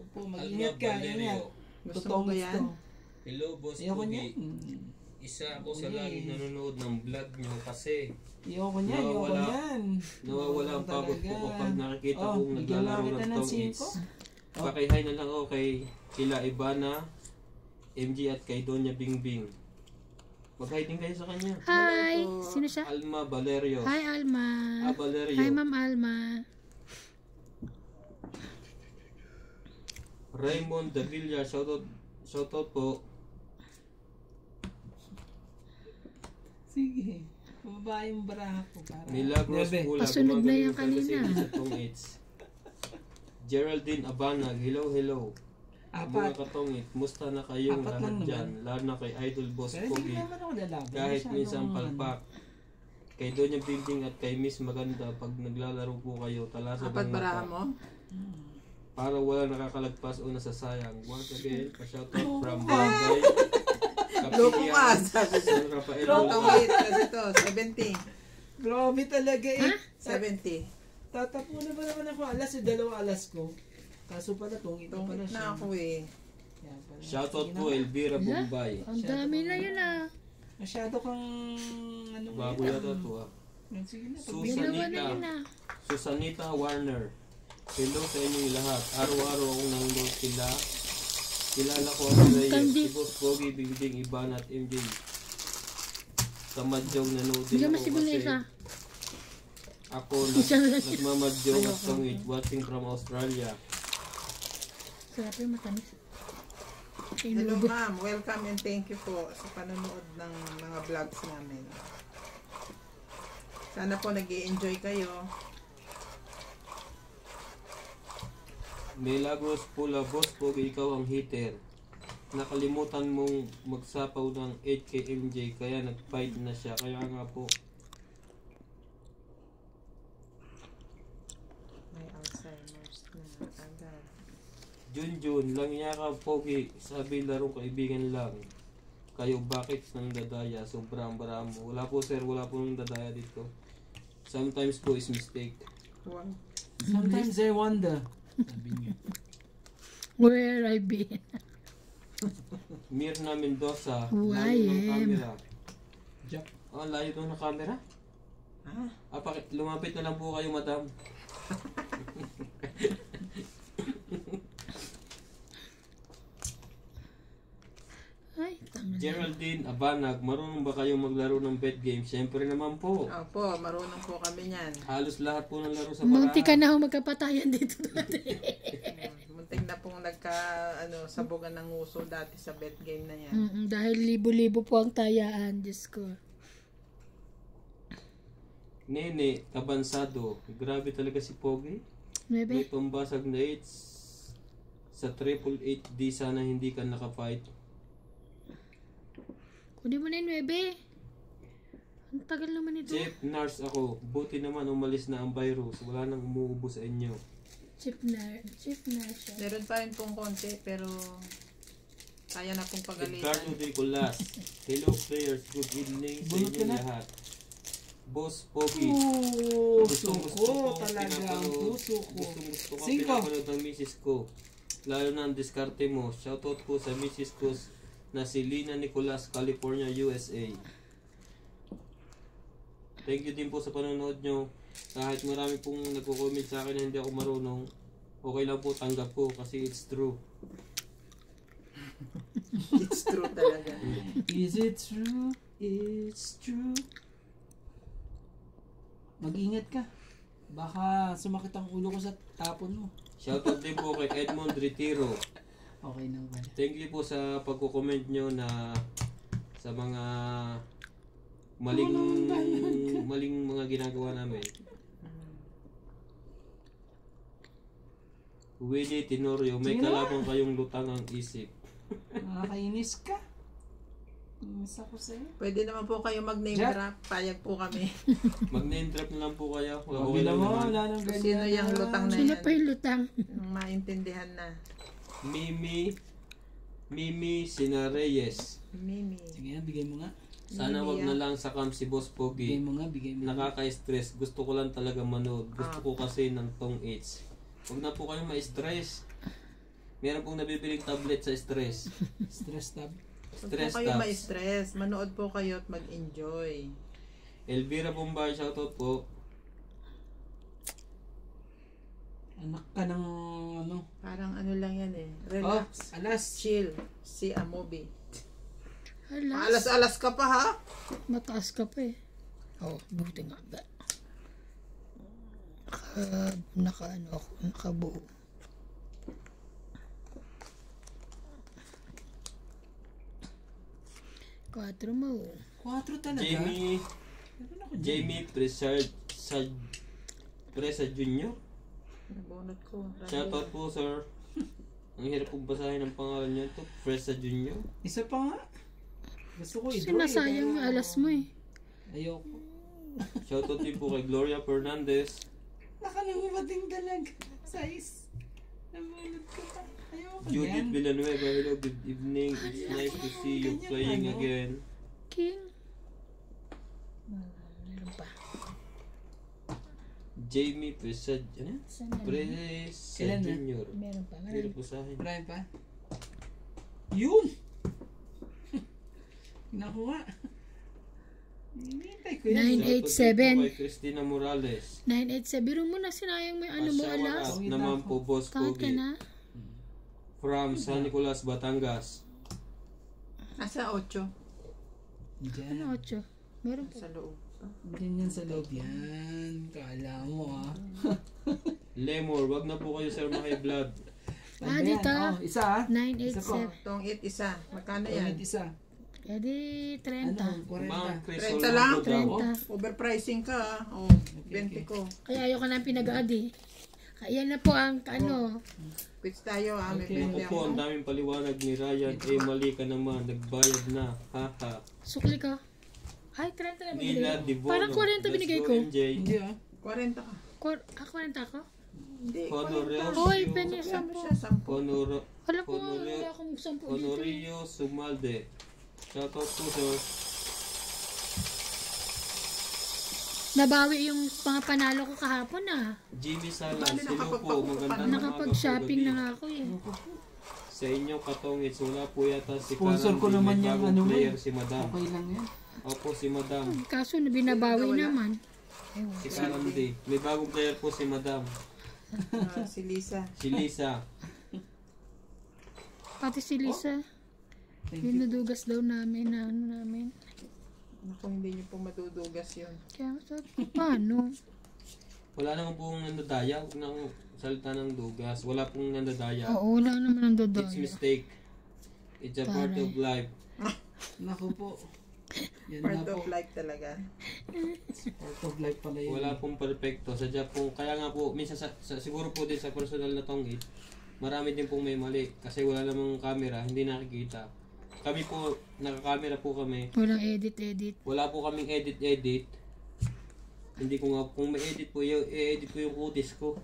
Opo, mag-ingat Alma ka. Ingat. Valerio. Gusto mo Totoong ba yan? gusto. Hello, Boss Ayoko niya. Pogi. Isa ako sa Uy. laging nanonood ng vlog nyo kasi Ayoko niya. Ayoko Nawawala. niyan. nawawala ang pagod ko Talaga. kapag nakikita Oh, kong bigyan naglalaro lang kita ng ng Tom Hits. 5. Oh. Pakihay na lang ako kay kila Ivana, MG at kay Donya Bingbing. Mag-hi din kayo sa kanya. hi! po. Sino siya? Alma Valerio. Hi, Alma. Valerio. Hi, Ma'am Alma. Raymond Davilla, shoutout po. Sige. Pababa yung baraha ko. Para... Milagros Bebe. Pula, Pasunod na yan gumagaling talaga si kanina. Elisa Tong Hits. Geraldine Abanag, hello. Mga Apat. katongit, musta na kayong Apat lahat lang dyan? Lalo na kay Idol Boss Pero hindi Pogi. naman ako lalaban. Kahit Masyadong minsan palpak. Kay Donya Bingbing at kay Miss Maganda, pag naglalaro po kayo, talasan Apat ng baraha mata. mo? Para wala nakakalagpas o nasasayang. Once again, pa-shoutout Oh, from Barangay. Loko ka, Kapilian, sabi ko. San Rafael. Ito, Bulacan. wait. Kasi ito, 70. Grabe talaga eh. 70. Tatapunan pa naman ako alas, yung dalawang alas ko. Kaso pala, tungit na pala Tungit siya. na ako eh. Yan pala. Shoutout Sige po na. Elvira Bombay. Ang dami na yun ah. Masyado kang ano Bago ngayon, yata to ah. Sige na, Susan. Dalawa na yun ah. Susanita Warner. Hello sa inyong lahat. Araw-araw akong nanonood sila. Kilala ko ang Reyes, Kandi. si Boss Pogi, Bingbing, Iban at MJ. Sa Madjong nanood din Bigyan mo ako si Bing kasi isa. ako Isang lang. nagmamadyong at tungit watching from Australia. Sarap yung matamis. Hello Inubo. ma'am, welcome and thank you po sa panonood ng mga vlogs namin. Sana po nag-i-enjoy kayo. Milagros Pula, Boss Pogi, ikaw ang hitter. Nakalimutan mong magsapaw ng 8 kay MJ kaya nag-fight na siya. Kaya nga po, May Alzheimer's na agad. Junjun, lang niya ka Pogi, sabi larong kaibigan lang. Kayo bakit nang dadaya? Sobrang baramo. Wala po sir, wala po nang dadaya dito. Sometimes po is mistake. Wow. Sometimes I wonder. Sabi niya. Where I been? Mirna Mendoza, Who layo I ng am. camera. Jack. Oh, layo doon ng camera? Ah, Lumapit na lang po kayo, madam. Ay, tanga. Geraldine Abanag, marunong ba kayong maglaro ng bet game? Siyempre naman po. opo, marunong po kami niyan. Halos lahat po ng laro sa Munti ka baraha. na ako magkapatayan dito. Muntik na pong sabugan ng uso dati sa bet game na yan. Dahil libo-libo po ang tayaan. Diyos ko. Nene, kabansado. Grabe talaga si Pogi. May Bebe, pambasag na 8 sa 888D. Sana hindi ka nakafight. kunin mo na yun, Bebe. Ang tagal naman ito. Chief nurse ako. Buti naman umalis na ang virus. Wala nang umuubo sa inyo. Chief na siya. Meron pa rin pong konti pero Kaya na pong Edgardo pagalitan. Nicolas. Hello players, good evening sa Bunot ka inyo na. lahat. Boss Pogi. Puso ko talaga ang puso ko. Gusto ko 5. pinapanood ng misis ko. Lalo na ang diskarte mo. Shoutout ko sa misis ko na si Lina Nicolas, California, USA. Thank you din po sa panonood nyo. Kahit marami pong nagko-comment sa akin na hindi ako marunong, okay lang po, tanggap ko kasi it's true. It's true talaga. Is it true? It's true. Mag-ingat ka. Baka sumakit ang ulo ko sa tapon mo. Shoutout din po kay Edmond Retiro. Okay na ba? Thank you po sa pagko-comment nyo na sa mga maling mga ginagawa namin. Willie Tenorio, may Sige na. kalaban kayong lutang ang isip. Nakakainis ka. Inis ako sa'yo. Pwede naman po kayo mag-name Jack. drop. Payag po kami. Mag-name drop na lang po kayo. Okay Okay lang mo, naman. wala nang ganyan. Sino yung lutang na Sino yan? pa yung lutang? Yung maintindihan na. Mimi Sinareyes. Mimi. Sige na, bigay mo nga. Sana wag na lang sa camp si Boss Bigay Pogi. mo nga, bigay mo nga. Nakaka-stress. Gusto ko lang talaga manood. Gusto ko kasi ng tong H. Huwag na po kayong ma-stress. Meron pong nabibiling tablet sa stress. Stress tab. Huwag Stress po kayo tabs. ma-stress. Manood po kayo at mag-enjoy. Elvira Bombay, shoutout po. Anak ka ng ano. Parang ano lang yan eh. Oh, Relax. alas. Chill. See a movie. Alas, Alas-alas ka pa ha? mataas ka pa eh. Oh, buti nga ba. Nakabuo. Quatro mo. 4 talaga. Jamie Meron ako dyan. Jamie Presa Jr. Nabunot ko. Shoutout po, sir. Ang hirap pong basahin ang pangalan niya ito. Presa Jr. Isa pa nga. Gusto ko i-draw. Sinasayang yung alas mo eh. Ayoko. Shoutout din po kay Gloria Fernandez. Nakalangumating dalag. Size. Namunod ko pa. Ayoko Judith yan. Villanueva, hello, good evening. It's nice to see you Ganyan, playing ano? again. King. Meron pa. Jamie Presa, ano? Sana Presa Kailan na? Jr. meron pa. Hirap basahin. Marami pa. Yun! Nakuha. Hinihintay ko yan. 9. Shoutout din 8-7. po kay Christina Morales. 987. Biro mo na sinayang mo yung ano mo Shout alas. out naman po, Boss Kahit ka Pogi. na. From San Nicolas, Batangas. Asa 8? Diyan. Ano 8? Meron pa. Sa loob. Diyan yan sa loob yan. Kala mo ah. Lemor, wag na po kayo, sir, maki-vlog. Ah, Ano yan? dito. Oh, isa ah. Isa po. 987. Tong 8 isa. Magkano Yan. yan? Isa. Eh di 30. Ano? 40. Ma'am Chris 30 Orlando lang? daw. 30. Overpricing ka ah. Oh, 20 ko. Kaya ayoko na pinag-add eh. Kaya na po ang ano. Quits tayo ah. May Okay. 20 Ako po, ako. ang daming paliwanag ni Ryan. Mali ka naman. Nagbayad na. Haha. Sukli ka. Ay, 30 na binigay Nila ko. Dibono. Parang 40 binigay Let's ko. go, MJ. Hindi ah. 40 ka. 40 ako? Hindi, Honorio. 40. Hoy, penny Ano 10. siya? 10. Alam ko nga, Honorio. wala akong 10 dito. Honorio Sumalde. Shoutout po, sir. Nabawi yung mga panalo ko kahapon ah. Jimmy Salas. Bali, Hello po. nakapagpakukupan. Magandang umaga po, Nakapag-shopping gabi. na nga ako eh. Sa inyong katongits, wala po yata si Sponsor ko Karandi. naman May yung bagong ano mo player eh. si Madam. Okay lang yan. Opo, si Madam. Kaso binabawi naman. Si Karandi. May bagong player po si Madam. Si Lisa. Si Lisa. Pati si Lisa. Thank you. Dinudugas daw namin na ano namin. Naku, hindi niyo po madudugas yun. Kaya sabi, paano? Wala naman pong nandadaya. Huwag nang salita ng dugas. Wala pong nandadaya. Oo, wala naman ang It's dodaya. mistake. It's a part of life. Naku po. Yan Part na of po. life talaga. Part of life pala yun. Wala pong perfecto. Sadya po, kaya nga po, minsan siguro po din sa personal na tongit, marami din pong may mali. Kasi wala namang camera, hindi nakikita. Kami po, nakakamera po kami. Walang edit. Wala po kaming edit. Hindi ko nga, kung may edit po, i-edit ko yung kutis ko.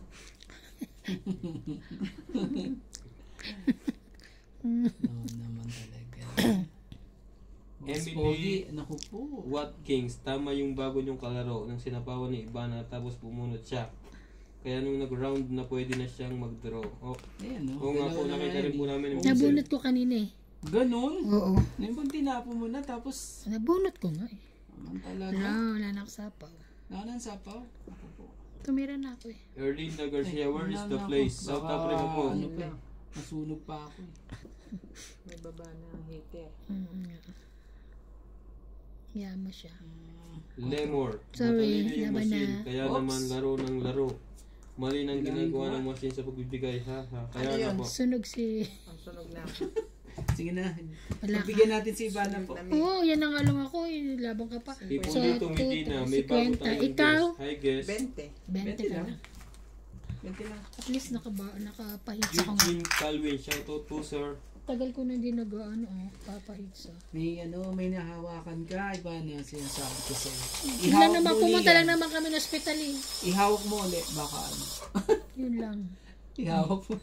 No, naman talaga. Mas Emily. pogi. Naku po. Watkins, tama yung bago niyong kalaro nang sinapawan ni Ivana tapos bumunot siya. Kaya nung nag-round na pwede na siyang mag-draw. Oh, Ayan, no? oo nga po, Dalawa na nakita nga rin yan po eh. namin yung Nabunot ko kanina eh. Ganun? Oo. Yung bang tinapo mo na tapos... Nabunot ko nga eh. Naman talaga. Wala na ako sapaw. Nakanan sapaw? Ako po. Tumira na ako eh. Erlinda Garcia, where is the Wala na place? ako. South Baka Africa po. Ano pa eh. Masunog pa ako eh. May baba na ang heater. Yama siya. Lemor, Sorry, matalino yung laban na. machine, kaya Oops. naman laro ng laro. Mali nang ginagawa ng machine sa pagbibigay, ha. Kaya Ano na yun? po. Sunog si... Ang sunog na. Sige na. Wala ka. Pagbigyan natin si Ivana po. Oo, yan ang along ako eh. Labang ka pa. Ipolito Medina, may bago 50. tayong Ikaw? guest. Hi guest. 20. 20 ka lang. lang. 20 lang. At least nakapahit sa kong... Eugene Calvin, shoutout po sir. Tagal ko na hindi nag-ano papahit sa... May may nahawakan ka, Ivana, sinasabi ko sa'yo. Yun lang naman, mo uli pumunta yan. lang naman kami ng hospital eh. Ihawak mo ulit, baka ano. Yun lang. Ihawak mo.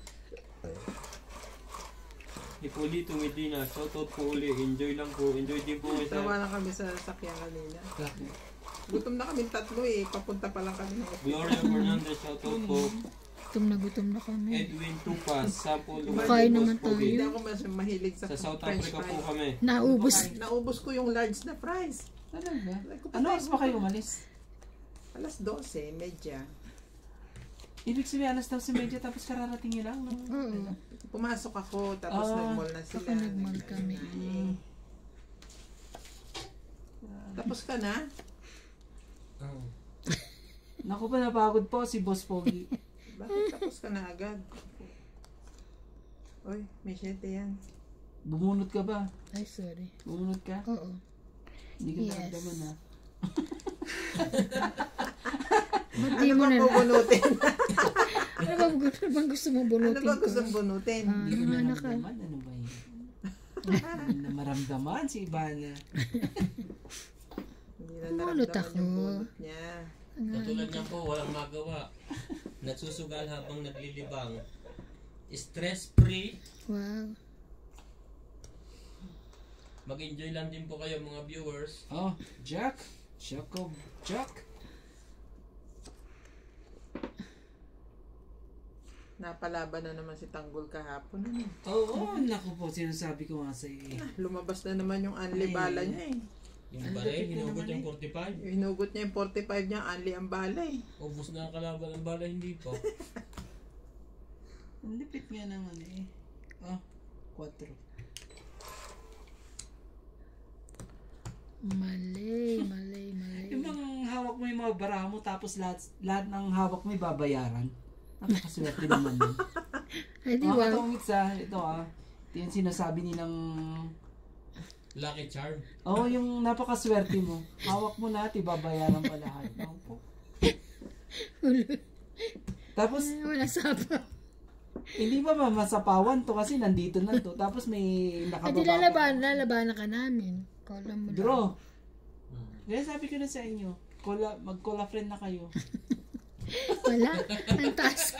Ipolito Medina, shoutout po uli. Enjoy lang po. Enjoy din po kayo Tawa sa lang kami sa sakyan kanina. Gutom na kami tatlo eh. Papunta pa lang kami ng hospital. Gloria Fernandez, shoutout po. Gutom na kami. Edwin Tupas, Sampo Kain naman Hindi tayo. ako mas mahilig sa Sa South French Africa po fries. kami. Naubos. Naubos ko yung large na fries. Talaga? Like, Ano oras pa kayo umalis? Alas 12, medya. Ibig sabihin, alas daw si Medya tapos kararating niyo lang. No? Oo. Pumasok ako, tapos nag-mall na sila. Ako nag-mall kami. Tapos ka na? Naku pa, napagod po si Boss Pogi. Bakit tapos ka na agad? Uy, may 7 yan. Bumunot ka ba? Ay, sorry. Bumunot ka? Oo. Hindi ka Yes. naramdaman ha? Ba't Ano di mo ba na bubunutin? Ano bang gusto mong Ano bunutin ba ko? gusto bunutin? Hindi ko Ano ka? naramdaman. Ano ba yun? Hindi na maramdaman si Ivana. Hindi na Bumunot naramdaman ako. yung bunot niya. Katulad niya po, walang magawa. Nagsusugal habang naglilibang. Stress-free. Wow. Mag-enjoy lang din po kayo mga viewers. Oh, Jack. Jack. Napalaban na naman si Tanggol kahapon. Ano? Oo, naku po, sinasabi ko nga sa iyo. Lumabas na naman yung Anli Ay. bala niya eh. Yung Ang balay, lupit na hinugot naman yung eh. 45. Hinugot niya yung 45 niya, Anli ang bala eh. Ubus na ang kalaban ng balay, hindi pa. Ang lipit nga naman eh. Oh, 4. Mali. Yung mga hawak mo yung mga baraha mo tapos lahat ng hawak mo babayaran. Napakaswerte naman yun. Ay, di Mga wow. katongits ito ito yung sinasabi nilang Lucky charm. yung napakaswerte mo. Hawak mo na at ibabayaran pa lahat. Ako po. Tapos, Wala sapa. hindi ba masapawan to kasi nandito na to. Tapos may Ay, di nakababa. lalabanan ka namin. Kala mo lang. Draw. Kaya sabi ko na sa inyo, mag-cola friend na kayo. Wala. Ang taas.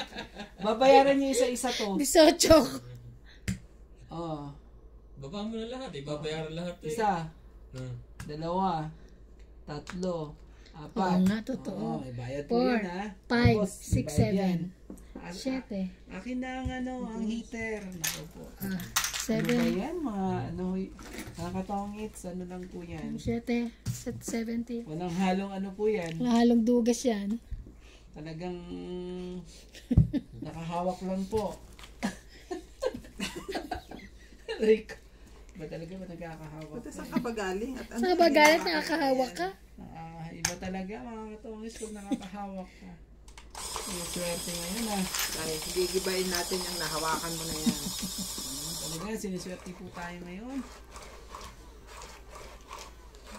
Babayaran niyo isa-isa to. 18. Oh, Baba mo na lahat, babayaran lahat eh. isa, Hmm. 2, 3, 4. Oo nga, totoo. May bayad po 4, yan ha. 5, Tapos, 6, may bayad yan. 7. Akin na ang heater. Naku po. Ano ba 7. yan? Mga nakakatongits. Ano lang po yan? 7. 70. Walang halong ano po yan. Halong dugas yan. Talagang nakahawak lang po. Rick. Ba talaga ba nagkakahawak? Buti saan ka ba galing? At ano Saan ka ba galit? Nakakahawak ka? Iba talaga mga katongits pag nakakahawak ka. Yung swerte ngayon Ay, gigibayin natin yung nahawakan mo na yan. Talaga, siniswerte po tayo ngayon.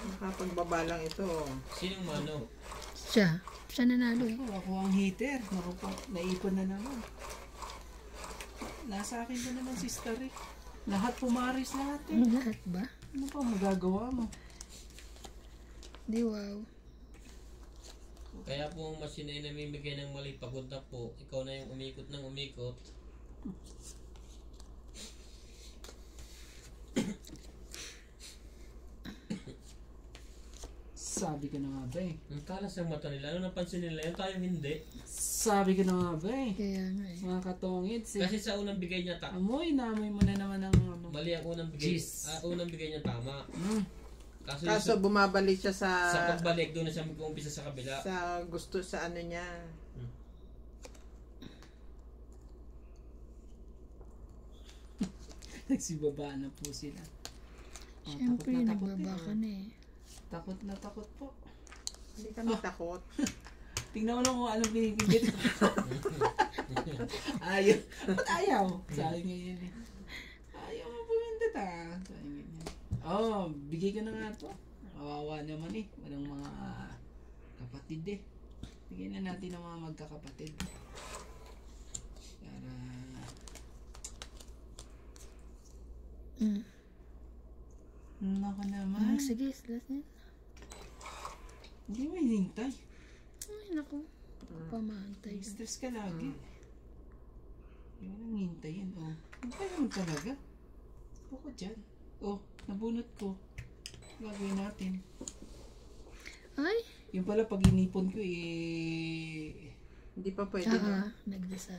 Nakapagbaba lang ito. Sinong mano? Siya. Siya nanalo eh. Ako ang heater. Naku po, naipon na naman. Nasa akin na naman si Starry. Lahat pumaris lahat eh. Lahat ba? Ano pa magagawa mo? Di wow. Kaya po ang machine ay namimigay ng mali pagod na po. Ikaw na yung umikot ng umikot. Sabi ko na nga ba eh. Ang talas ng mata nila. Ano napansin nila yun? Tayo hindi. Sabi ko na nga ba eh. Kaya nga eh. Mga katongits eh. Kasi sa unang bigay niya Naamoy mo na naman ng ano. mali ang unang bigay. Jeez. Unang bigay niya tama. Kaso, Kaso bumabalik siya sa pagbalik doon na siya mag-uumpisa sa kabila. sa gusto sa ano niya. Nagsibaba na po sila. Siyempre, nagbaba ka na eh. Takot na takot po. Hindi kami takot. Tingnan mo lang kung anong pinipigit. Ayaw. Ba't ayaw? Sabi nga yan eh. Ayaw mo pumindot ah. Sabi nga yan. Oh, bigay ka na nga to. Kawawa naman eh. Walang mga kapatid eh. Bigyan na natin ng mga magkakapatid. Para... Naka naman. Sige, last na. Hindi mo hinintay. Ay, naku. Pamantay. Stress ka lagi. Hindi mo nang hintayin. Oh. Hintay naman talaga. Ako dyan. Oh, nabunot ko. Gagawin natin. Ay! Yung pala pag inipon ko eh... Hindi pa pwede na. Nagdasa.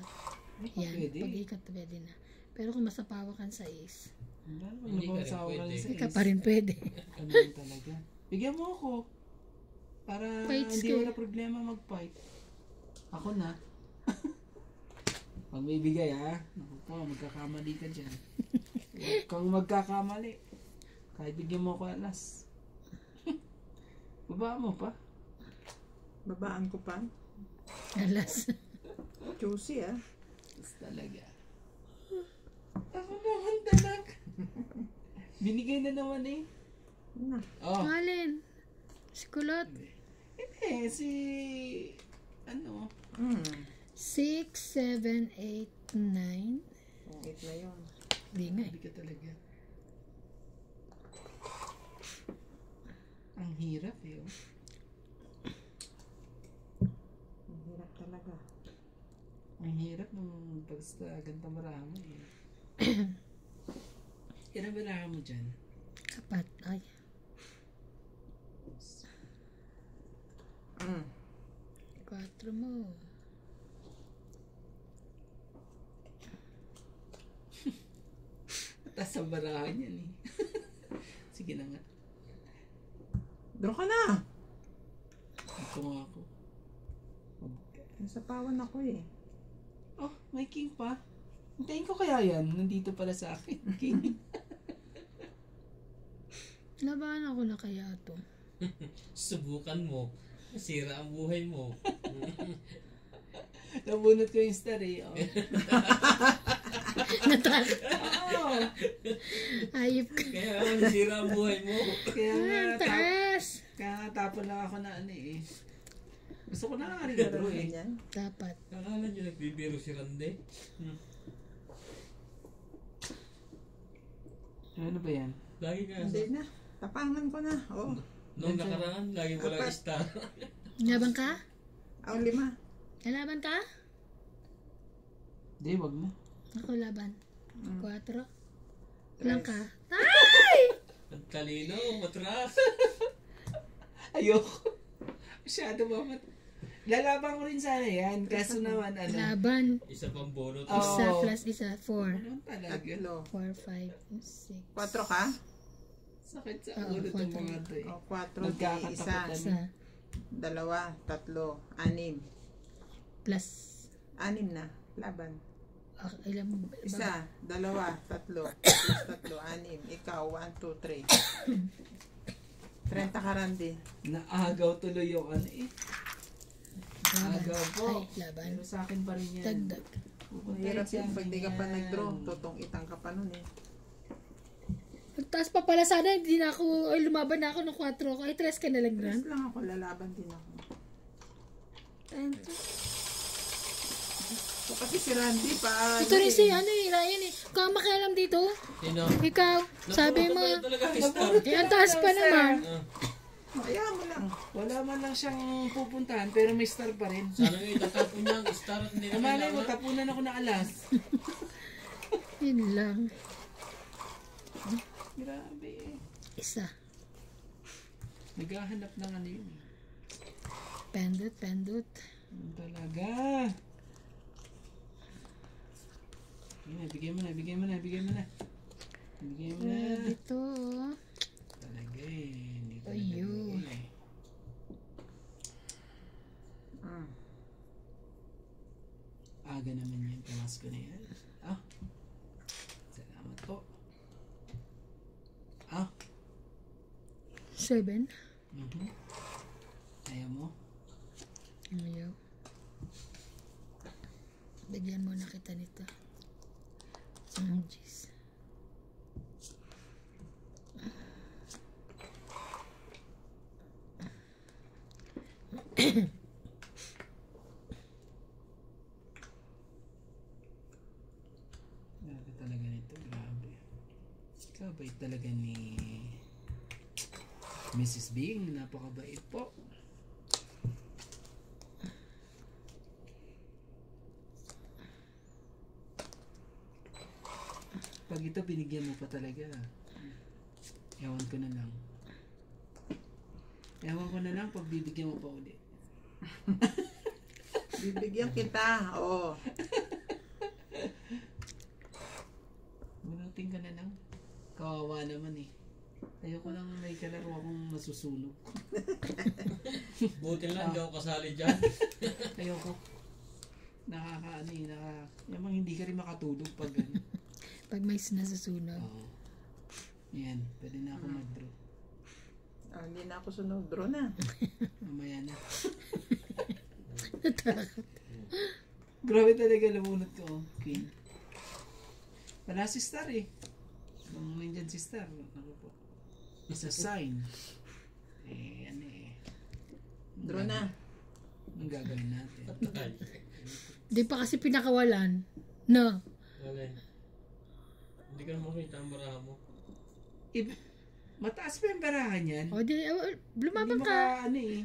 Hindi pa Yan, pwede. pag ikat pwede na. Pero kung masapawa kan sa is, Hindi ka rin pwede. hindi ka pa rin pwede. Ano yun talaga. Bigyan mo ako. Para Fights hindi ka. wala problema mag-fight. Ako na. Pag may bigay ha. Naku po, magkakamali ka dyan. Huwag kang magkakamali. Kahit bigyan mo ako alas. Baba mo pa. Babaan ko pa. Alas. Juicy ah. Yes, talaga. Ako naman talaga. Binigay na naman eh. Na. Oh. Alin? Si Kulot. Eh, si... Ano? 6, 7, 8, 9. 8 na yun. Hindi nga eh. Hindi ka talaga. Ang hirap eh. Oh. Ang hirap talaga. Ang hirap nung basta ganda marami eh. Ilan ba mo dyan? Kapat. Ay. Mm. 4 mo. Taas ang barahan yan eh. Sige na nga. Draw ka na! Ito nga ako. Nasapawan ako eh. Oh, may king pa. Hintayin ko kaya yan. Nandito pala sa akin. King. Labahan ako na kaya to. Subukan mo. Sira ang buhay mo. Nabunot ko yung star eh. Oh. Natakot. Oh, Ayip ka. Kaya ang sira ang buhay mo. kaya nga Ang taas. kaya nga tapon lang ako na ano eh. Gusto ko na nga rin draw eh. Ganyan. Dapat. Akala nyo nagbibiro si Rande. Ano ba yan? Lagi ka. Hindi na. Tapangan ko na. Oh. Nung nakaraan, lagi walang Apat. star. Laban ka? Aw, 5. Lalaban ka? Hindi, wag mo. Ako laban. 4. Ilang ka? Ang talino, matras. Ayoko. Masyado ba lalaban ko rin sana yan. Kaso naman ano. Laban. Isa pang bonus. Oh. Isa plus isa. 4. Ano talaga? 3. 4, 5, 6. 4 ka? Sakit sa Oo, ulo itong kwatro. mga to eh. O, 4. Di Nagkakatakutan. isa. Isa. 2, 3, 6. Plus. 6 na. Laban. Ilang. Isa, 2, 3. Plus 3, 6. Ikaw, 1, 2, 3. 30 ka Randy. Naagaw tuloy yung ano eh. Laban. Agaw po. Ay, laban. Pero sa akin pa rin yan. Dagdag. Pupunta Mahirap sa yan. akin Pag di ka pa yan. nag-draw, tutong itang ka pa nun eh. Magtaas pa pala sana, hindi na ako, ay lumaban na ako ng 4 ko. Ay, 3 ka na lang, Gran. Tapos lang ako, lalaban din ako. So, kasi si Randy pa. Ito rin si, ano eh, Ryan eh. Kung makialam dito, Sino? ikaw, sabi mo, Napuro ka talaga ang star. eh, ang taas pa naman. Hayaan mo lang. Wala man lang siyang pupuntahan pero may star pa rin. Sana yung itatapon niya ang star at hindi na Namalay mo, kailangan. tapunan ako na alas. Yun lang. Grabe eh. Isa. Naghahanap ng ano yun eh. Pendant. Ano talaga? Bigay mo na. Dito. Talaga eh. Hindi talaga Ayun. eh. Aga naman yan. Tamas ko na yan. Salamat po. 7. Ayaw mo? Ayaw. Bigyan mo na kita nito. Jeez. Grabe talaga nito. Grabe. Kabait talaga ni Mrs. Bing. Napakabait po. Pag ito binigyan mo pa talaga. Ewan ko na lang. Pag bibigyan mo pa ulit. Bibigyan kita. Oo. Bunutin ka na lang. Kawawa naman eh. Ayoko lang may kalaro akong masusunog. Buti lang, di ako kasali dyan. Ayoko. Yung hindi ka rin makatulog pag ano. Pag may nasusunog. Oo. Yan, pwede na ako mag-draw. Hindi na ako sunog. Draw na. Mamaya na. Natakot. Grabe talaga lumunod ko, Queen. Wala si Star eh. Kung nandyan si Star, ako po. It's a sign. Ano eh. Draw na. Anong gagawin natin? Di pa kasi pinakawalan. No. Alin? Hindi ka naman makita ang baraha mo. Mataas pa yung barahan yan. O, lumaban Hindi ka. ano eh.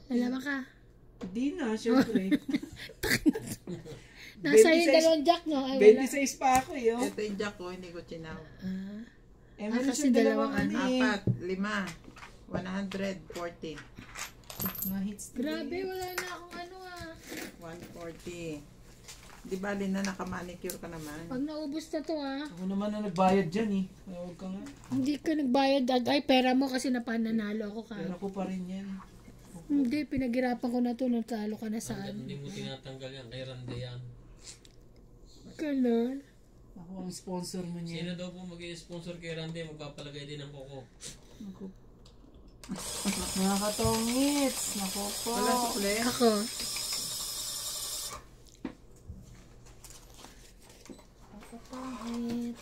Lalaban ka. Hindi na, syempre. Nasa yung 26 dalawang jack, no? Ay, wala. 26 pa ako eh. Oh. Ito yung jack ko. Hindi ko chinaw. Meron kasi siyang dalawang ano eh. 4, 5. 140. Mga hits today. Grabe, wala na akong ano 140. Di bali na nakamanicure ka naman. Pag naubos na to Ako naman na nagbayad dyan eh. Huwag ka nga. Hindi ka nagbayad. Ay, pera mo kasi napananalo ako ka. Pero ko pa rin yan. Hindi, pinaghirapan ko na to. Natalo ka na saan. Hindi mo tinatanggal yan, kay Rande yan. Ganon. Ako ang sponsor mo niya. Sino daw po mag-i-sponsor kay Rande, magpapalagay din ng koko. Mga katongits. Naku po. Wala sukle. Ako. Pangit.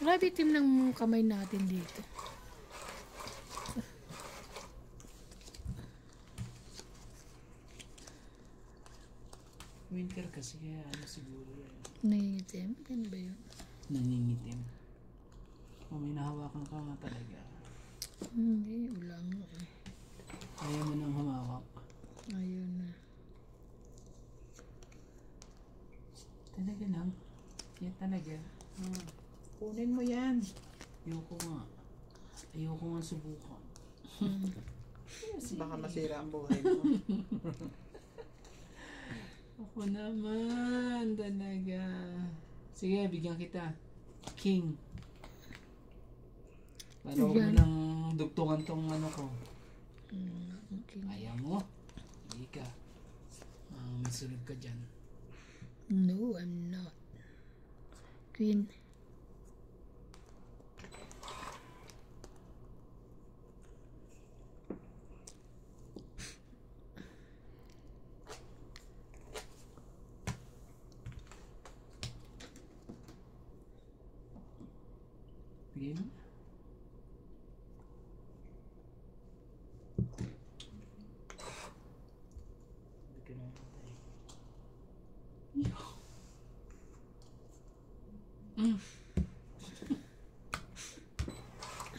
Grabe itim ng kamay natin dito. Winter kasi kaya ano siguro yan. Nangingitim? Ano ba yun? Naningitim. Kung may nahawakan ka nga talaga. Hindi, ulang. Ayaw mo nang humawak. Ayun na. Talaga lang. Yan talaga. Kunin mo yan. Ayoko nga. Ayoko nga subukan. Baka masira ang buhay mo. Ako naman. Talaga. Sige, bigyan kita. King. Para huwag mo nang dugtungan tong ano ko. Okay. Ayaw mo. Hindi ka. May sunod ka dyan. No, I'm not. Queen. Bigay mo.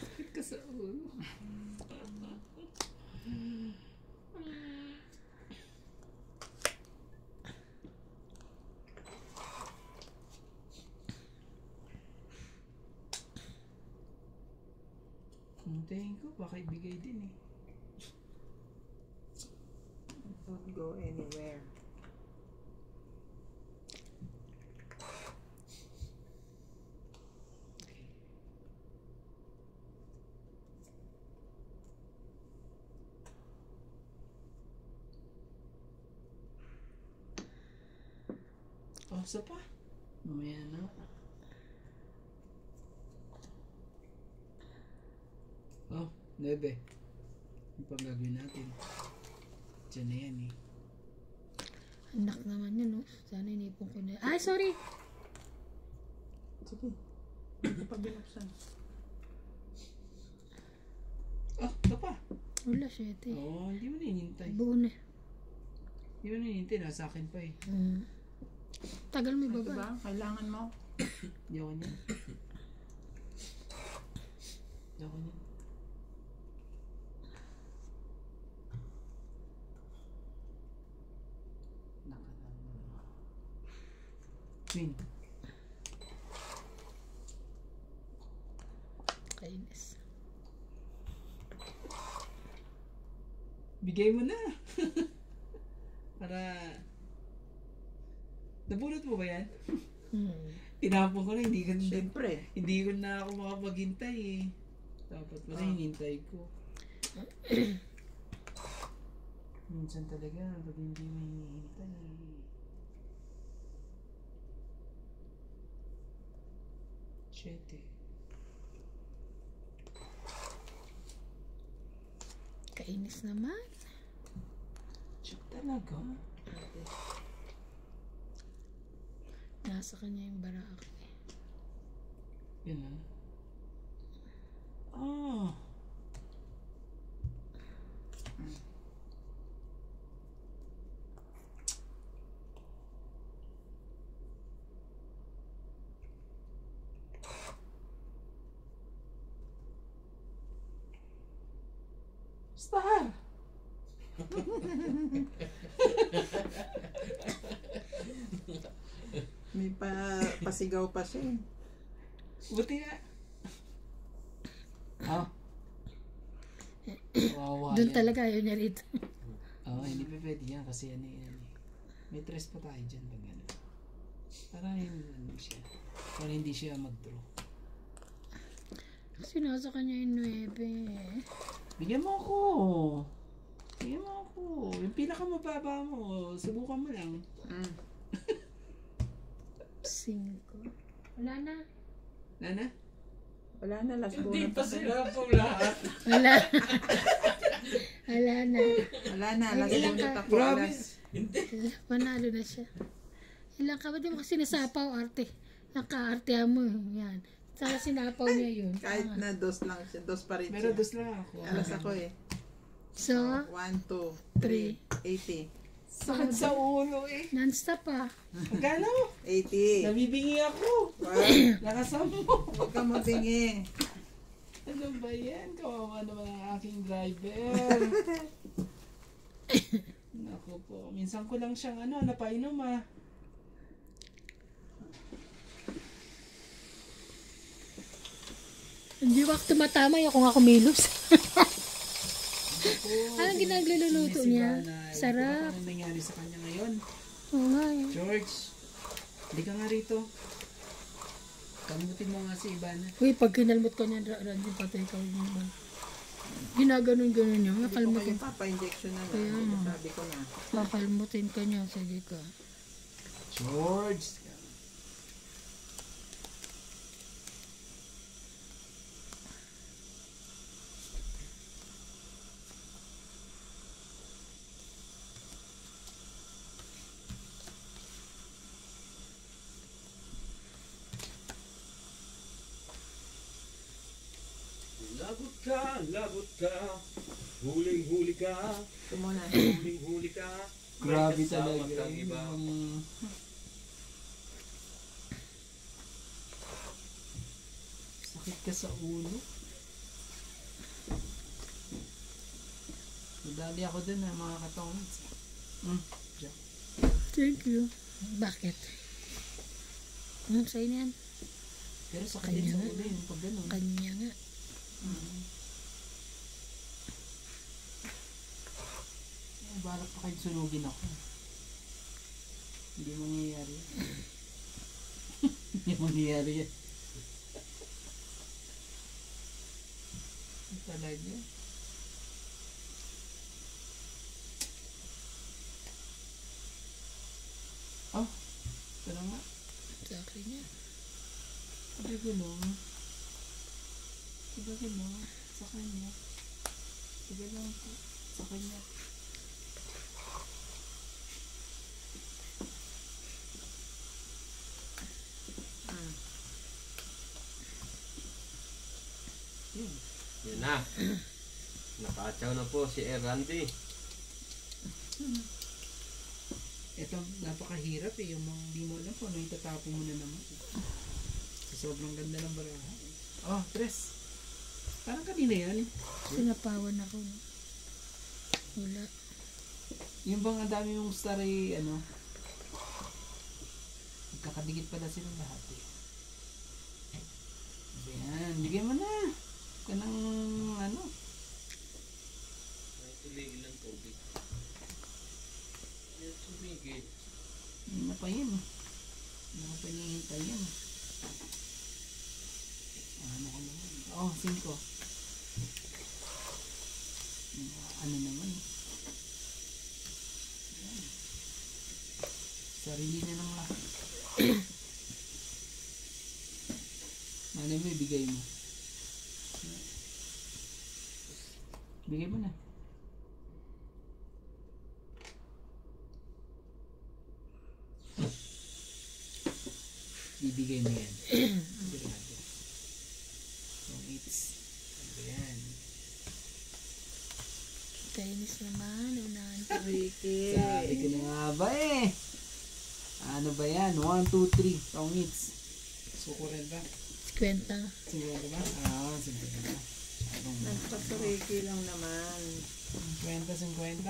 Sakit ka sa ulo. Hintayin ko, baka ibigay din eh. Don't go anywhere. Oh, isa pa. Mamaya na. Oh, 9. Yung pang gagawin natin. Diyan na yan eh. Anak naman yun, no? Sana inipon ko na. Ay, sorry! Sige. Hindi pa binuksan. Oh, isa pa. Wala, 7. Oh, hindi mo na hinintay. Buo na. Hindi mo na hinintay. Nasa akin pa eh. Tagal may Ito baba. ba? Kailangan mo? Hindi ako niyan. Hindi ako niyan. Queen. Kainis. Bigay mo na. Para... Nabulot mo ba yan? Tinapon ko na, Siyempre. hindi ko na ako makapaghintay eh. Dapat pala hinintay ko. Minsan talaga, pag hindi mo hinihintay. Siyete. Kainis naman. Check talaga. Nasa kanya yung barak. Yan ah. Ah. Star! May pasigaw pa siya eh. Buti nga. Ah. Wawa Doon yan. talaga ayaw niya rito. Hindi pa pwede yan kasi ano yan. May tres pa tayo dyan pag ano. Para hindi siya. Para hindi siya mag-draw. Kasi nasa kanya yung 9. Bigyan mo ako. Bigyan mo ako. Yung pinakamababa mo, subukan mo lang. 5. Wala na. Nana? Wala na, last Hindi bonus. pa sila po lahat. Wala. Wala na. Wala na, last Ilan bonus ka? ako. Grabe. Panalo na siya. Ilang ka ba? Di mo kasi nasapaw arte. Naka-artehan mo. Yan. Sana sinapaw niya yun. Kahit na dos lang siya, dos pa rin Pero siya. dos lang ako. Alas ako eh. So, 1, 2, 3, 80. Sakit sa ulo eh. non-stop ah. Magkano? 80. Nabibingi ako. Wow. Lakasan mo. Huwag ka magbingi. Ano ba yan? Kawawa naman ang aking driver. Naku po. Minsan ko lang siyang napainom ah. Hindi ko tumatama yung kung ako milos. Naku, Anong ginagluluto niya? Sarap. Ano nangyari sa kanya ngayon? Oo nga eh. George, hindi ka nga rito. Kamutin mo nga si Ivana. Uy, pag kinalmot ka niya, Randy, patay ka naman. Ginaganon-ganon niya. Hindi ko pa Makalmutin. yung papa-injection na Kaya lang. nga. Sabi ko na. Makalmutin ka niya. Sige ka. George! Lagot ka, huling-huli ka, Ito muna. huling-huli ka. Grabe May kasama talaga. kang iba. Sakit ka sa ulo. Madali ako dun mga katongits. Thank you. Bakit? Sa'yo na yan. Pero sakit din sa Kanya nga. ulo yun pag ganun. Kanya nga. Balak pa kayo sunugin ako. Hindi mangyayari yan. Hindi mangyayari yan. Talaga. Oh, ito na nga. Sa akin niya. Talaga no. Talaga no. Sa kanya. Talaga lang po. Sa kanya. Yun. Yan na. Nakatsaw na po si Randy. Ito, napakahirap eh. Yung mga hindi mo alam kung ano itatapon mo na naman. Sa sobrang ganda ng baraha. Oh, Tres. Parang kanina yan eh. Sinapawan ako. Wala. Yung bang ang dami mong star eh, ano? Magkakadikit pala silang lahat eh. Ayan, bigyan mo na. Kanang ano. Ay, tumigil ng tubig. Ay, tumigil. Hindi na pa yan. Hindi na pa hinihintay yan. Ano ko naman. Oh, 5. Ano naman. Ayan. Sarili na ng lahat. Ano mo, ibigay mo. Bigay mo na. Ibigay mo yan. Sigurado. So, it's... Ano yan? Kainis naman. Unahan ko. Ricky. Sabi ko na nga ba eh. Ano ba yan? 1, 2, 3. Tongits. Suko rin ba? Kwenta. Sigurado ba? Ah, sigurado ba? Nagpasariki lang naman. 50-50.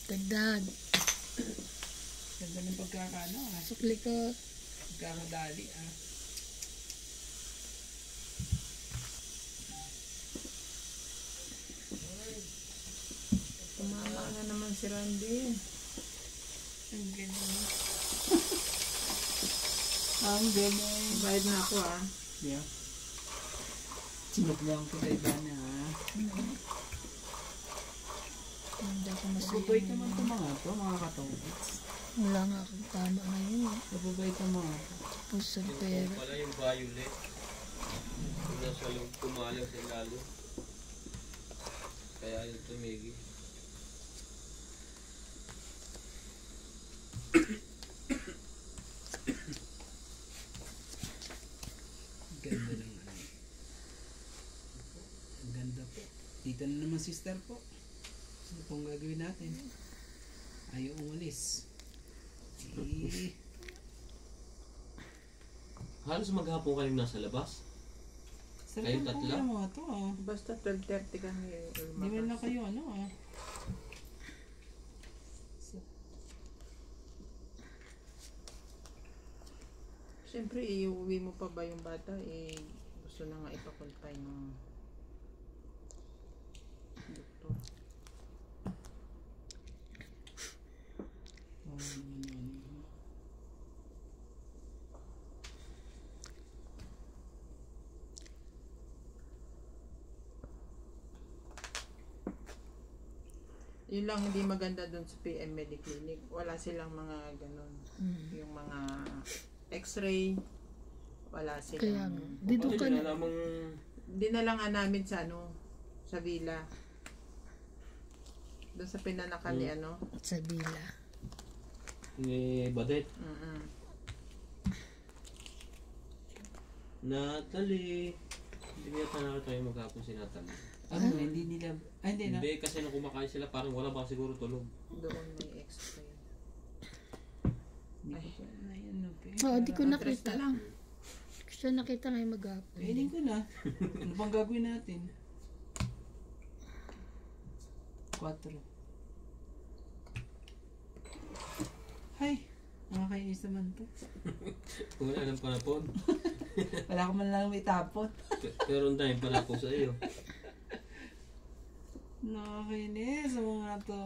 Dagdag. Ganda ng pagkakano ah. Sukli ko. Pagkakadali ah. Tumama na naman si Randy. Ang ganyan. Ang ganyan. Bayad na ako ah. Yeah. Sinuglang ko kay Ivana ha. Hindi ako Mababait masaya. naman ito mga katongkits. Wala nga akong tama ngayon. Mababait ang mga ito. Pusod Yung pera. pala yung violet. Yung nasa loob kumalaw sa lalo. Kaya yung tumigil. Ganda ng ano. Ang ganda po. Dito na naman sister po. Ano pong gagawin natin? Ayaw umalis. Eh, Halos maghapon kayong nasa labas. sarap Kayong ang tatlo? pula mga to ah. Basta 12:30 kami Hindi man lang kayo ano ah. Siyempre, iuwi mo pa ba yung bata? Gusto na nga ipakonfine ng doktor. Yun lang hindi maganda dun sa PM Mediclinic. Wala silang mga ganun. Yung mga x-ray. Wala Kaya silang... nga. Dito ka na. Namang Dinalang nga namin sa sa villa. Doon sa pinanakan ni Sa bila. ni Badet. Mm-mm. Natalie. Hindi niya nakita yung maghapon si Natalie. Ano, hindi nila, hindi na. Hindi, kasi nung kumakain sila parang wala ba siguro tulog. Doon may x-ray. Hindi ko pa na yan. No, Oo, di ko Address nakita. na lang. Gusto nakita ngayon maghapon. Kainin ko na. Ano bang gagawin natin? 4. Hay! Nakakainis naman to. Kung wala ng panapon. Wala ko man lang may tapon. Pero ang dahil pala po sa iyo. Nakakainis ang mga to.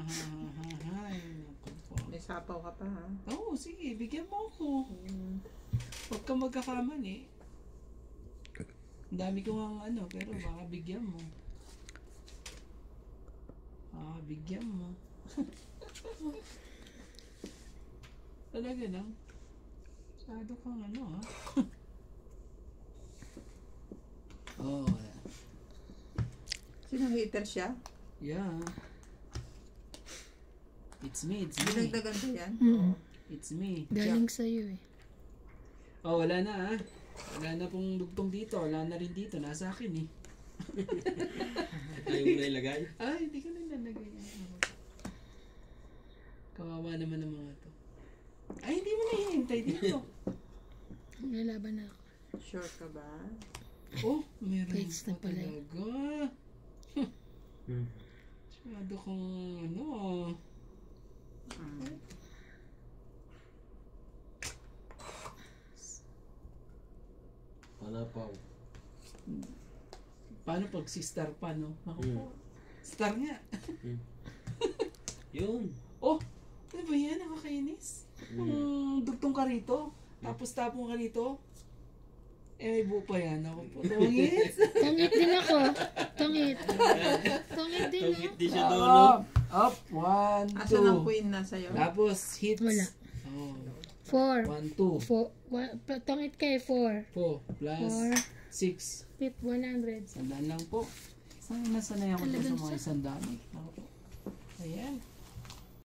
Ay, naku po. May sapaw ka pa, ha? Oo, sige, bigyan mo ako. Huwag ka magkakamali. Ang dami ko ang ano, pero baka bigyan mo. Bigyan mo. Talaga lang. Masyado kang ano, ha? Oh, Sino hater siya? yeah. It's me, it's me. Dinagdagan ko yan? It's me. Galing sa'yo eh. Oh, wala na, ha? Wala na pong dugtong dito. Wala na rin dito. Nasa akin, eh. Ayaw mo na ilagay? Ay, hindi ko na nalagay. Kawawa naman ng mga to. Ay, hindi mo na hihintay dito. May laban na ako. Sure ka ba? Oh, meron Page na pa pala. talaga. Masyado kong ano. Panapaw. Paano pag si Star pa, no? Ako po. Star nga. Yun. Oh, ano ba yan? Nakakainis. Dugtong ka rito. Tapos tapong ka rito. Eh, may buo pa yan. Ako po. Tungit. Tungit din ako. Tungit. Tungit din Tungit oh. di siya doon, no? Up. 1, 2. Asan ang queen na sa'yo? Tapos hits. Wala. Oh. 4. 1, 2. Tungit kay 4. 4 plus 6. 100. Sandaan lang po. Sana nasanay ako sa Talagang mga isang dami. Ako po. Ayan.